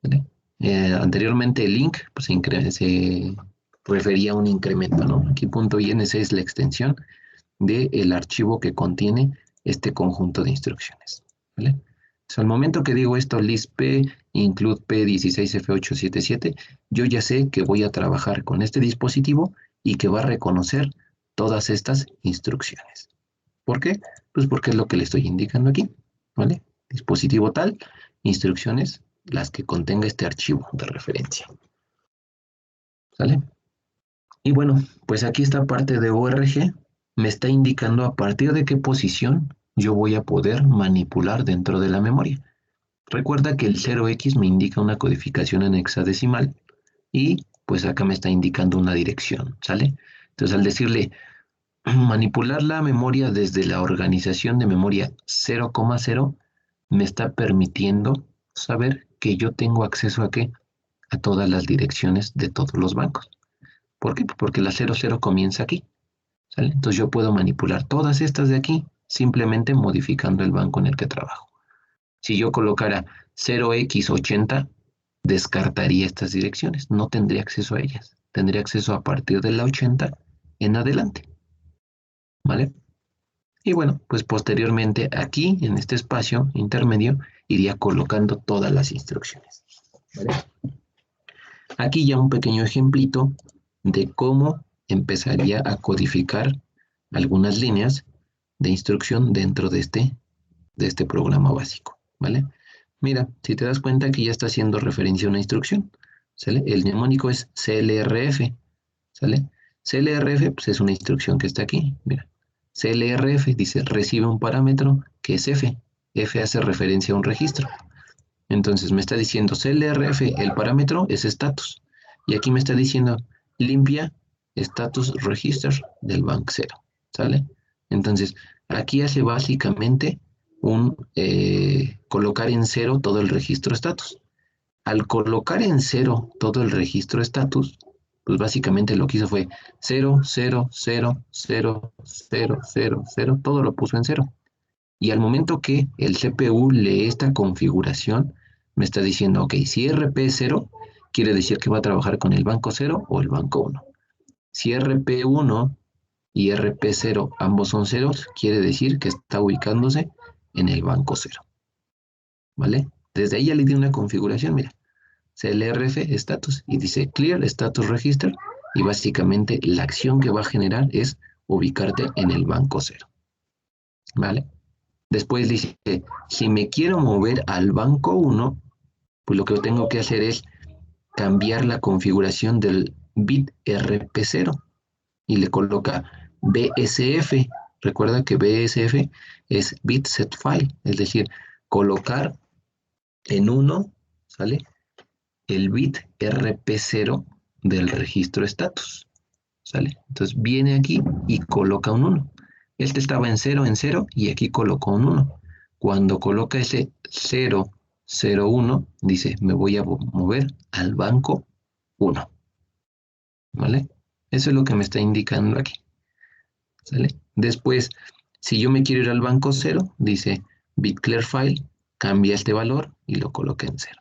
¿Vale? Anteriormente el link pues, se refería a un incremento, ¿no? Aquí punto .inc es la extensión del archivo que contiene este conjunto de instrucciones. ¿Vale? Entonces, al momento que digo esto, list p, include p16f877, yo ya sé que voy a trabajar con este dispositivo y que va a reconocer todas estas instrucciones. ¿Por qué? Pues porque es lo que le estoy indicando aquí. ¿Vale? Dispositivo tal, instrucciones, las que contenga este archivo de referencia. ¿Sale? Y bueno, pues aquí esta parte de ORG me está indicando a partir de qué posición yo voy a poder manipular dentro de la memoria. Recuerda que el 0x me indica una codificación en hexadecimal y pues acá me está indicando una dirección, ¿sale? Entonces al decirle manipular la memoria desde la organización de memoria 0,0 me está permitiendo saber que yo tengo acceso a qué? A todas las direcciones de todos los bancos. ¿Por qué? Porque la 00 comienza aquí. ¿Sale? Entonces yo puedo manipular todas estas de aquí simplemente modificando el banco en el que trabajo. Si yo colocara 0x80, descartaría estas direcciones. No tendría acceso a ellas. Tendría acceso a partir de la 80 en adelante. ¿Vale? Y bueno, pues posteriormente aquí, en este espacio intermedio, iría colocando todas las instrucciones. ¿Vale? Aquí ya un pequeño ejemplito de cómo empezaría a codificar algunas líneas de instrucción dentro de este programa básico, ¿vale? Mira, si te das cuenta que ya está haciendo referencia a una instrucción, ¿sale? El mnemónico es CLRF, ¿sale? CLRF pues es una instrucción que está aquí, mira. CLRF dice recibe un parámetro que es F. F hace referencia a un registro. Entonces me está diciendo CLRF, el parámetro es status. Y aquí me está diciendo limpia status register del bank 0. ¿Sale? Entonces, aquí hace básicamente colocar en 0 todo el registro status. Al colocar en 0 todo el registro status, pues básicamente lo que hizo fue 0, 0, 0, 0, 0, 0, 0, todo lo puso en 0. Y al momento que el CPU lee esta configuración, me está diciendo, ok, si RP0 quiere decir que va a trabajar con el banco 0 o el banco 1. Si RP1 y RP0 ambos son ceros, quiere decir que está ubicándose en el banco 0. ¿Vale? Desde ahí ya le di una configuración, mira, CLRF status y dice clear status register y básicamente la acción que va a generar es ubicarte en el banco 0. ¿Vale? Después dice, si me quiero mover al banco 1, pues lo que tengo que hacer es cambiar la configuración del bit RP0 y le coloca BSF. Recuerda que BSF es bit set file, es decir, colocar en 1, ¿sale? El bit RP0 del registro status, ¿sale? Entonces viene aquí y coloca un 1. Este estaba en 0 y aquí colocó un 1. Cuando coloca ese 0, 0, 1, dice, me voy a mover al banco 1. ¿Vale? Eso es lo que me está indicando aquí. ¿Sale? Después, si yo me quiero ir al banco 0, dice bit clear file, cambia este valor y lo coloca en 0.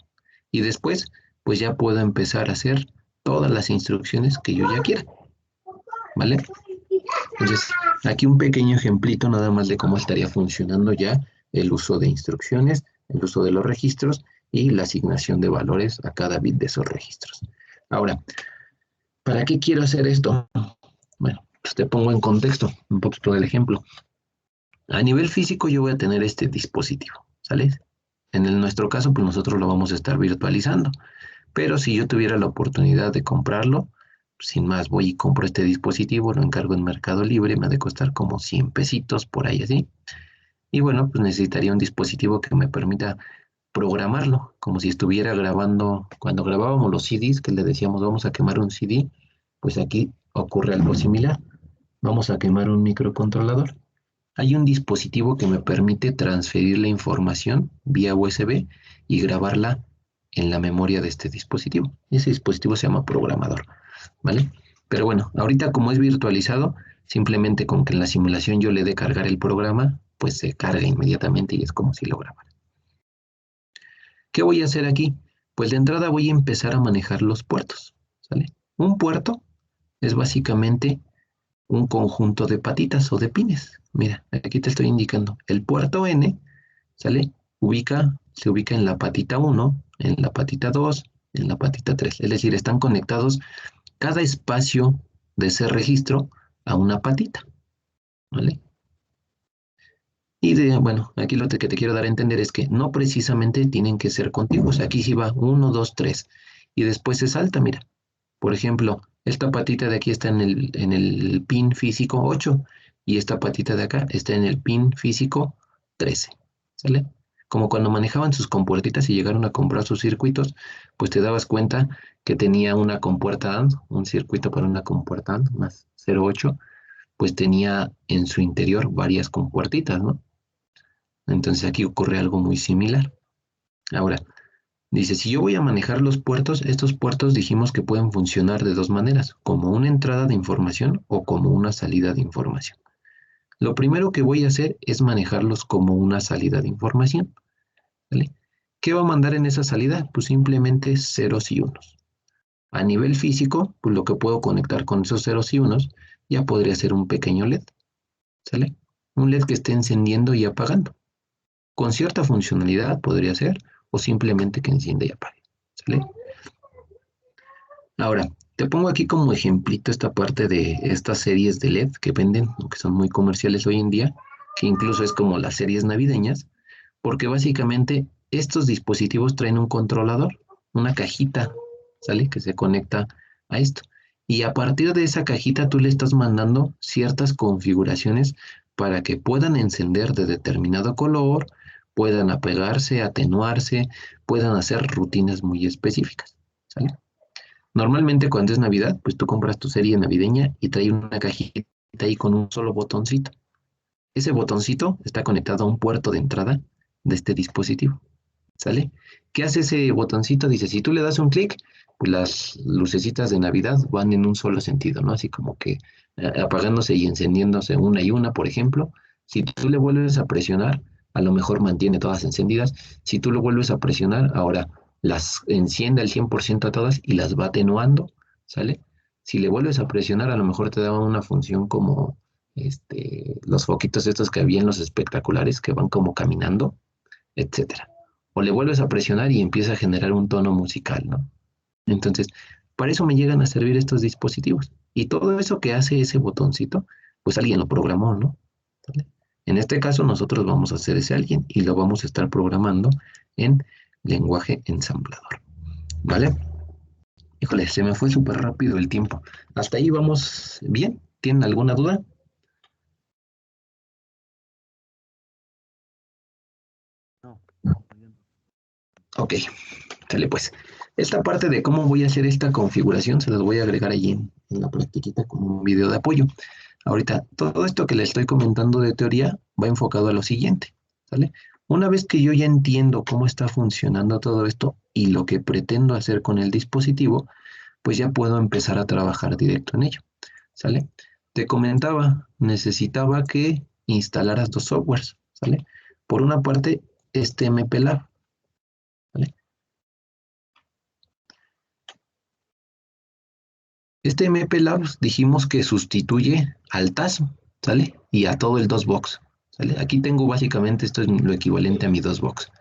Y después, pues ya puedo empezar a hacer todas las instrucciones que yo ya quiera. ¿Vale? Entonces, aquí un pequeño ejemplito nada más de cómo estaría funcionando ya el uso de instrucciones, el uso de los registros y la asignación de valores a cada bit de esos registros. Ahora, ¿para qué quiero hacer esto? Bueno, pues te pongo en contexto un poquito del ejemplo. A nivel físico yo voy a tener este dispositivo, ¿sale? En nuestro caso, pues nosotros lo vamos a estar virtualizando. Pero si yo tuviera la oportunidad de comprarlo, sin más voy y compro este dispositivo, lo encargo en Mercado Libre, me ha de costar como 100 pesitos por ahí así. Y bueno, pues necesitaría un dispositivo que me permita programarlo, como si estuviera grabando, cuando grabábamos los CDs, que le decíamos vamos a quemar un CD, pues aquí ocurre algo similar. Vamos a quemar un microcontrolador. Hay un dispositivo que me permite transferir la información vía USB y grabarla en la memoria de este dispositivo. Ese dispositivo se llama programador, ¿vale? Pero bueno, ahorita como es virtualizado, Simplemente con que en la simulación yo le dé cargar el programa, pues se carga inmediatamente y es como si lo grabara. ¿Qué voy a hacer aquí? Pues de entrada voy a empezar a manejar los puertos, ¿sale? Un puerto es básicamente un conjunto de patitas o de pines. Mira, aquí te estoy indicando. El puerto N, ¿sale? Se ubica en la patita 1, en la patita 2, en la patita 3. Es decir, están conectados cada espacio de ese registro a una patita, ¿vale? Bueno, aquí lo que te quiero dar a entender es que no precisamente tienen que ser contiguos. Aquí sí va 1, 2, 3. Y después se salta, mira. Por ejemplo, esta patita de aquí está en el pin físico 8 y esta patita de acá está en el pin físico 13. ¿Sale? Como cuando manejaban sus compuertitas y llegaron a comprar sus circuitos, pues te dabas cuenta que tenía una compuerta AND, un circuito para una compuerta AND más 0,8, pues tenía en su interior varias compuertitas, ¿no? Entonces aquí ocurre algo muy similar. Ahora, dice, si yo voy a manejar los puertos, estos puertos dijimos que pueden funcionar de dos maneras, como una entrada de información o como una salida de información. Lo primero que voy a hacer es manejarlos como una salida de información, ¿vale? ¿Qué va a mandar en esa salida? Pues simplemente ceros y unos. A nivel físico, pues lo que puedo conectar con esos ceros y unos ya podría ser un pequeño LED, ¿sale? Un LED que esté encendiendo y apagando. Con cierta funcionalidad podría ser, o simplemente que encienda y apague, ¿sale? Ahora, te pongo aquí como ejemplito esta parte de estas series de LED que venden, que son muy comerciales hoy en día, que incluso es como las series navideñas, porque básicamente estos dispositivos traen un controlador, una cajita, ¿sale? Que se conecta a esto. Y a partir de esa cajita tú le estás mandando ciertas configuraciones para que puedan encender de determinado color, puedan apagarse, atenuarse, puedan hacer rutinas muy específicas, ¿sale? Normalmente cuando es Navidad, pues tú compras tu serie navideña y trae una cajita ahí con un solo botoncito. Ese botoncito está conectado a un puerto de entrada de este dispositivo, ¿sale? ¿Qué hace ese botoncito? Dice, si tú le das un clic, pues las lucecitas de Navidad van en un solo sentido, ¿no? Así como que apagándose y encendiéndose una y una, por ejemplo. Si tú le vuelves a presionar, a lo mejor mantiene todas encendidas. Si tú lo vuelves a presionar, ahora las enciende al 100% a todas y las va atenuando, ¿sale? Si le vuelves a presionar, a lo mejor te da una función como los foquitos estos que había en los espectaculares que van como caminando, etcétera. O le vuelves a presionar y empieza a generar un tono musical, ¿no? Entonces, para eso me llegan a servir estos dispositivos. Y todo eso que hace ese botoncito, pues alguien lo programó, ¿no? ¿Sale? En este caso, nosotros vamos a hacer ese alguien y lo vamos a estar programando en lenguaje ensamblador, ¿vale? Híjole, se me fue súper rápido el tiempo. ¿Hasta ahí vamos bien? ¿Tienen alguna duda? No. Ok, sale pues. Esta parte de cómo voy a hacer esta configuración se las voy a agregar allí en la practiquita como un video de apoyo. Ahorita, todo esto que le estoy comentando de teoría va enfocado a lo siguiente, ¿sale? Una vez que yo ya entiendo cómo está funcionando todo esto y lo que pretendo hacer con el dispositivo, pues ya puedo empezar a trabajar directo en ello, ¿sale? Te comentaba, necesitaba que instalaras dos softwares, ¿sale? Por una parte, este MPLAB, ¿vale? Este MP Labs dijimos que sustituye al TAS, ¿sale? Y a todo el DOSBox, ¿sale? Aquí tengo básicamente, esto es lo equivalente a mi DOSBox.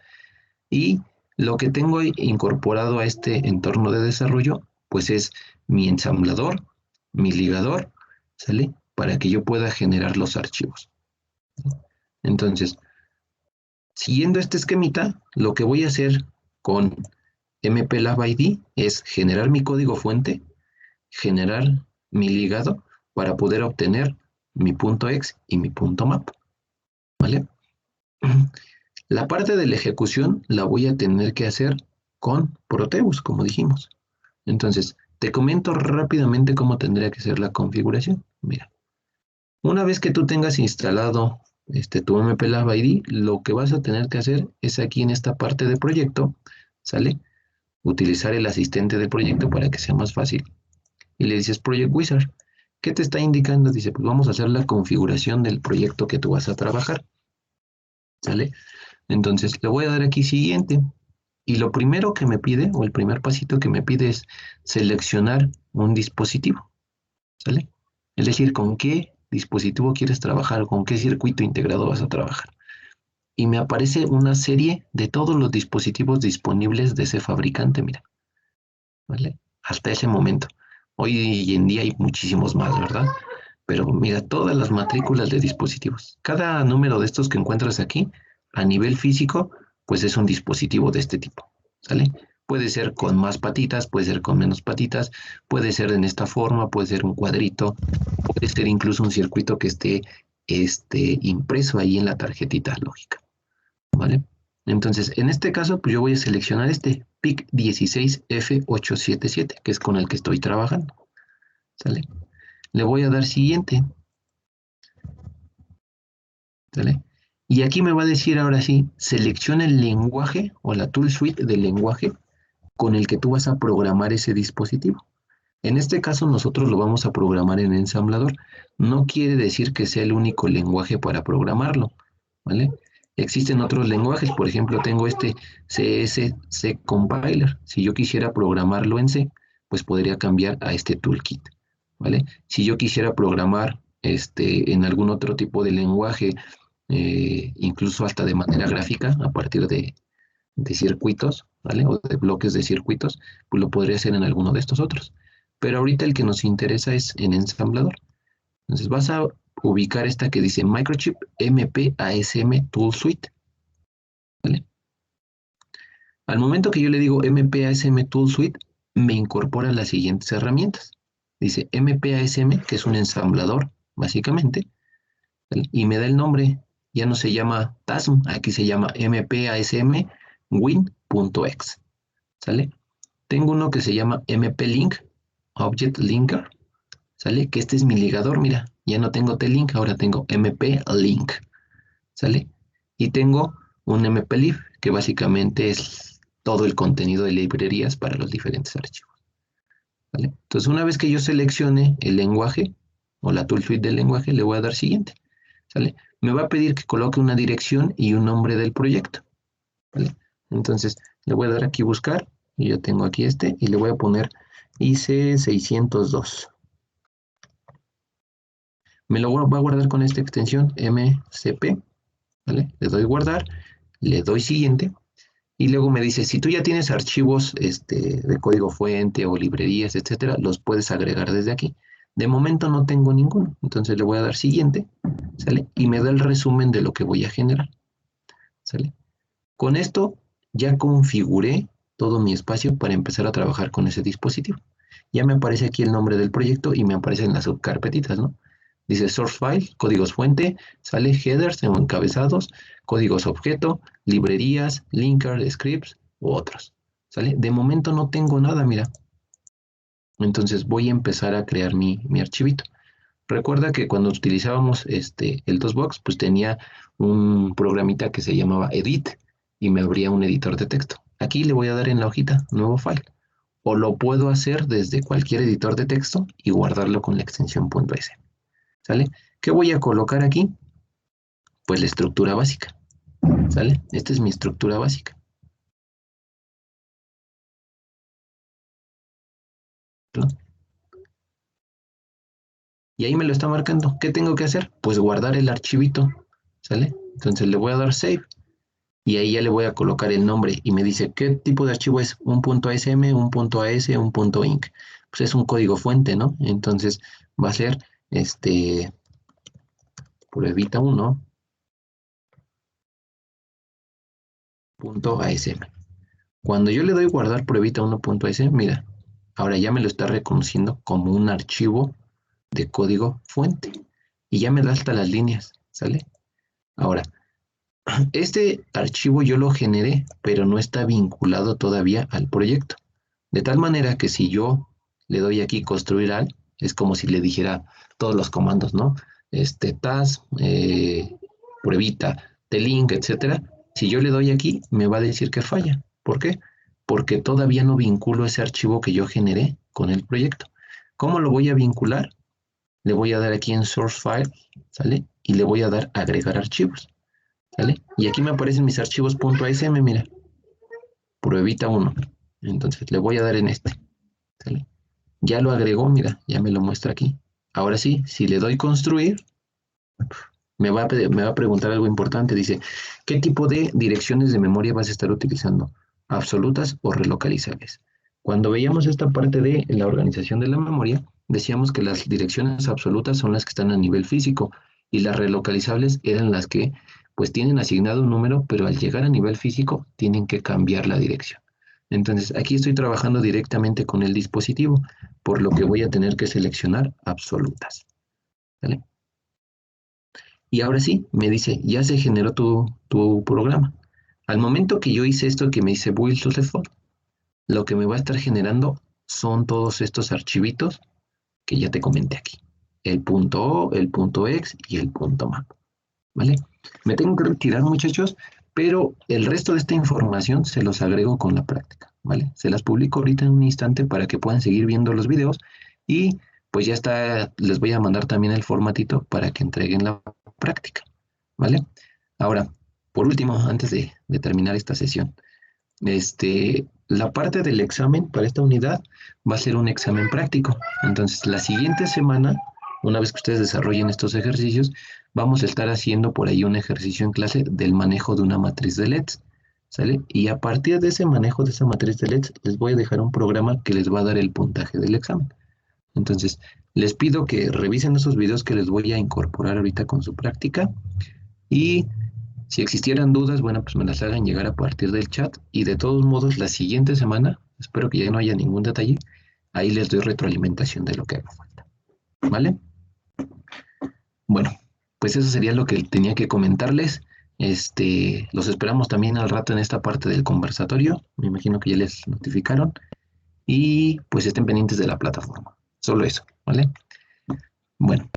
Y lo que tengo incorporado a este entorno de desarrollo, pues es mi ensamblador, mi ligador, ¿sale? Para que yo pueda generar los archivos. Entonces, siguiendo este esquemita, lo que voy a hacer con MPLab ID es generar mi código fuente, generar mi ligado para poder obtener mi punto .exe y mi punto .map, ¿vale? La parte de la ejecución la voy a tener que hacer con Proteus, como dijimos. Entonces, te comento rápidamente cómo tendría que ser la configuración. Mira, una vez que tú tengas instalado tu MPLAB ID, lo que vas a tener que hacer es aquí en esta parte de proyecto, ¿sale? Utilizar el asistente del proyecto para que sea más fácil. Y le dices Project Wizard. ¿Qué te está indicando? Dice, pues vamos a hacer la configuración del proyecto que tú vas a trabajar. ¿Sale? Entonces le voy a dar aquí siguiente. Y lo primero que me pide, o el primer pasito que me pide es seleccionar un dispositivo. ¿Sale? Es decir, con qué dispositivo quieres trabajar, con qué circuito integrado vas a trabajar. Y me aparece una serie de todos los dispositivos disponibles de ese fabricante, mira. ¿Vale? Hasta ese momento. Hoy en día hay muchísimos más, ¿verdad? Pero mira, todas las matrículas de dispositivos. Cada número de estos que encuentras aquí, a nivel físico, pues es un dispositivo de este tipo, ¿sale? Puede ser con más patitas, puede ser con menos patitas, puede ser en esta forma, puede ser un cuadrito, puede ser incluso un circuito que esté impreso ahí en la tarjetita lógica, ¿vale? Entonces, en este caso, pues yo voy a seleccionar este PIC16F877, que es con el que estoy trabajando, ¿sale? Le voy a dar siguiente, ¿sale? Y aquí me va a decir ahora sí, selecciona el lenguaje o la tool suite del lenguaje con el que tú vas a programar ese dispositivo. En este caso nosotros lo vamos a programar en ensamblador. No quiere decir que sea el único lenguaje para programarlo, ¿vale? Existen otros lenguajes, por ejemplo, tengo este CSC Compiler. Si yo quisiera programarlo en C, pues podría cambiar a este toolkit, ¿vale? Si yo quisiera programar en algún otro tipo de lenguaje, incluso hasta de manera gráfica, a partir de circuitos, ¿vale? O de bloques de circuitos, pues lo podría hacer en alguno de estos otros. Pero ahorita el que nos interesa es en ensamblador. Entonces vas a ubicar esta que dice Microchip MPASM Tool Suite, ¿vale? Al momento que yo le digo MPASM Tool Suite, me incorpora las siguientes herramientas. Dice MPASM, que es un ensamblador, básicamente, ¿vale? Y me da el nombre. Ya no se llama TASM, aquí se llama MPASM Win.exe, ¿sale? Tengo uno que se llama MP-Link, Object Linker, ¿sale? Que este es mi ligador, mira, ya no tengo T-Link, ahora tengo MP-Link, ¿sale? Y tengo un MP-Lib, que básicamente es todo el contenido de librerías para los diferentes archivos, ¿vale? Entonces, una vez que yo seleccione el lenguaje o la tool suite del lenguaje, le voy a dar siguiente, ¿sale? Me va a pedir que coloque una dirección y un nombre del proyecto, ¿vale? Entonces, le voy a dar aquí buscar, y yo tengo aquí y le voy a poner IC602. Me lo va a guardar con esta extensión MCP, ¿vale? Le doy guardar, le doy siguiente, y luego me dice, si tú ya tienes archivos de código fuente o librerías, etcétera, los puedes agregar desde aquí. De momento no tengo ninguno, entonces le voy a dar siguiente, ¿sale? Y me da el resumen de lo que voy a generar, ¿sale? Con esto ya configuré todo mi espacio para empezar a trabajar con ese dispositivo. Ya me aparece aquí el nombre del proyecto y me aparecen las subcarpetitas, ¿no? Dice source file, códigos fuente, sale headers o encabezados, códigos objeto, librerías, linker, scripts u otros, ¿sale? De momento no tengo nada, mira. Entonces voy a empezar a crear mi archivito. Recuerda que cuando utilizábamos el DOSBox, pues tenía un programita que se llamaba Edit y me abría un editor de texto. Aquí le voy a dar en la hojita nuevo file. O lo puedo hacer desde cualquier editor de texto y guardarlo con la extensión .s. ¿Sale? ¿Qué voy a colocar aquí? Pues la estructura básica. ¿Sale? Esta es mi estructura básica, ¿no? Y ahí me lo está marcando. ¿Qué tengo que hacer? Pues guardar el archivito. ¿Sale? Entonces le voy a dar save. Y ahí ya le voy a colocar el nombre y me dice qué tipo de archivo es, un .asm, un .as, un .inc. Pues es un código fuente, ¿no? Entonces va a ser pruebita 1 .asm. Cuando yo le doy guardar pruebita 1.asm, mira, ahora ya me lo está reconociendo como un archivo de código fuente y ya me da hasta las líneas, ¿sale? Ahora, este archivo yo lo generé, pero no está vinculado todavía al proyecto. De tal manera que si yo le doy aquí construir al, es como si le dijera todos los comandos, ¿no? Tas, pruebita, t-link, etcétera. Si yo le doy aquí, me va a decir que falla. ¿Por qué? Porque todavía no vinculo ese archivo que yo generé con el proyecto. ¿Cómo lo voy a vincular? le voy a dar aquí en Source File, ¿sale? Y le voy a dar agregar archivos, ¿sale? Y aquí me aparecen mis archivos .asm, mira, pruebita 1. Entonces le voy a dar en este, ¿sale? Ya lo agregó, mira, ya me lo muestra aquí. Ahora sí, si le doy construir, me va a preguntar algo importante. Dice, ¿qué tipo de direcciones de memoria vas a estar utilizando? ¿Absolutas o relocalizables? Cuando veíamos esta parte de la organización de la memoria, decíamos que las direcciones absolutas son las que están a nivel físico y las relocalizables eran las que pues tienen asignado un número, pero al llegar a nivel físico tienen que cambiar la dirección. Entonces, aquí estoy trabajando directamente con el dispositivo, por lo que voy a tener que seleccionar absolutas. ¿Vale? Y ahora sí, me dice, ya se generó tu programa. Al momento que yo hice esto que me dice build to default, lo que me va a estar generando son todos estos archivitos que ya te comenté aquí. El punto O, el punto ex y el punto map. ¿Vale? Me tengo que retirar, muchachos, pero el resto de esta información se los agrego con la práctica. ¿Vale? Se las publico ahorita en un instante para que puedan seguir viendo los videos y pues ya está, les voy a mandar también el formatito para que entreguen la práctica. ¿Vale? Ahora, por último, antes de terminar esta sesión, la parte del examen para esta unidad va a ser un examen práctico. Entonces, la siguiente semana, una vez que ustedes desarrollen estos ejercicios, vamos a estar haciendo por ahí un ejercicio en clase del manejo de una matriz de LEDs. ¿Sale? Y a partir de ese manejo de esa matriz de LEDs, les voy a dejar un programa que les va a dar el puntaje del examen. Entonces, les pido que revisen esos videos que les voy a incorporar ahorita con su práctica y si existieran dudas, bueno, pues me las hagan llegar a partir del chat y de todos modos la siguiente semana, espero que ya no haya ningún detalle, ahí les doy retroalimentación de lo que haga falta. ¿Vale? Bueno, pues eso sería lo que tenía que comentarles. Los esperamos también al rato en esta parte del conversatorio. Me imagino que ya les notificaron. Y pues estén pendientes de la plataforma. Solo eso, ¿vale? Bueno,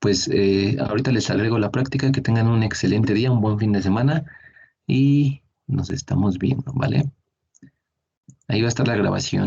pues ahorita les agrego la práctica. Que tengan un excelente día, un buen fin de semana. Y nos estamos viendo, ¿vale? Ahí va a estar la grabación.